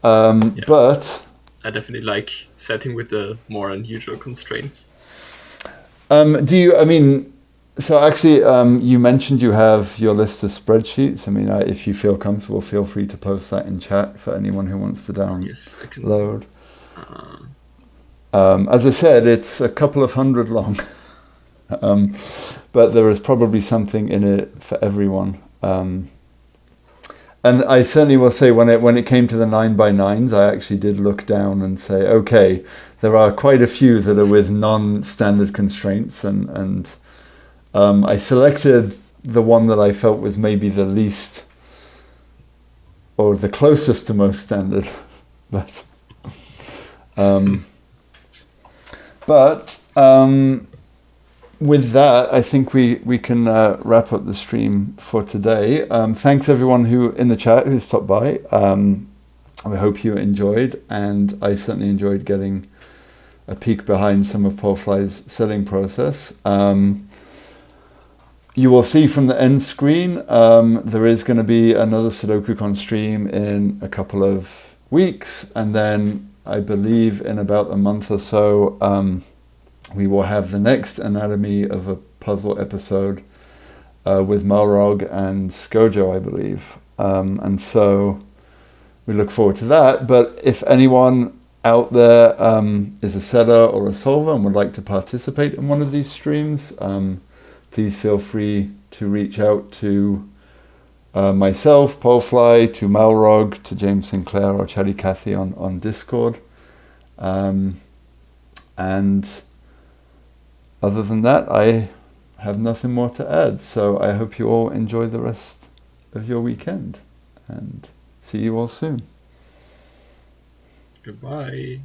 But I definitely like setting with the more unusual constraints. So actually, you mentioned you have your list of spreadsheets. I mean, if you feel comfortable, feel free to post that in chat for anyone who wants to download. Yes, I can. As I said, it's a couple of hundred long, but there is probably something in it for everyone. And I certainly will say, when it came to the 9x9s, I actually did look down and say, okay, there are quite a few that are with non-standard constraints, and I selected the one that I felt was maybe the least, or the closest to most standard, but with that, I think we can wrap up the stream for today. Thanks everyone who in the chat who stopped by. I hope you enjoyed, and I certainly enjoyed getting a peek behind some of Palfly's selling process. You will see from the end screen, there is going to be another SudokuCon stream in a couple of weeks, and then I believe in about a month or so, we will have the next Anatomy of a Puzzle episode with Malrog and Skojo, I believe. And so we look forward to that. But if anyone out there is a setter or a solver and would like to participate in one of these streams, please feel free to reach out to myself, Palfly, to Malrog, to James Sinclair or Chatty Cathy on Discord. And other than that, I have nothing more to add. So I hope you all enjoy the rest of your weekend, and see you all soon. Goodbye.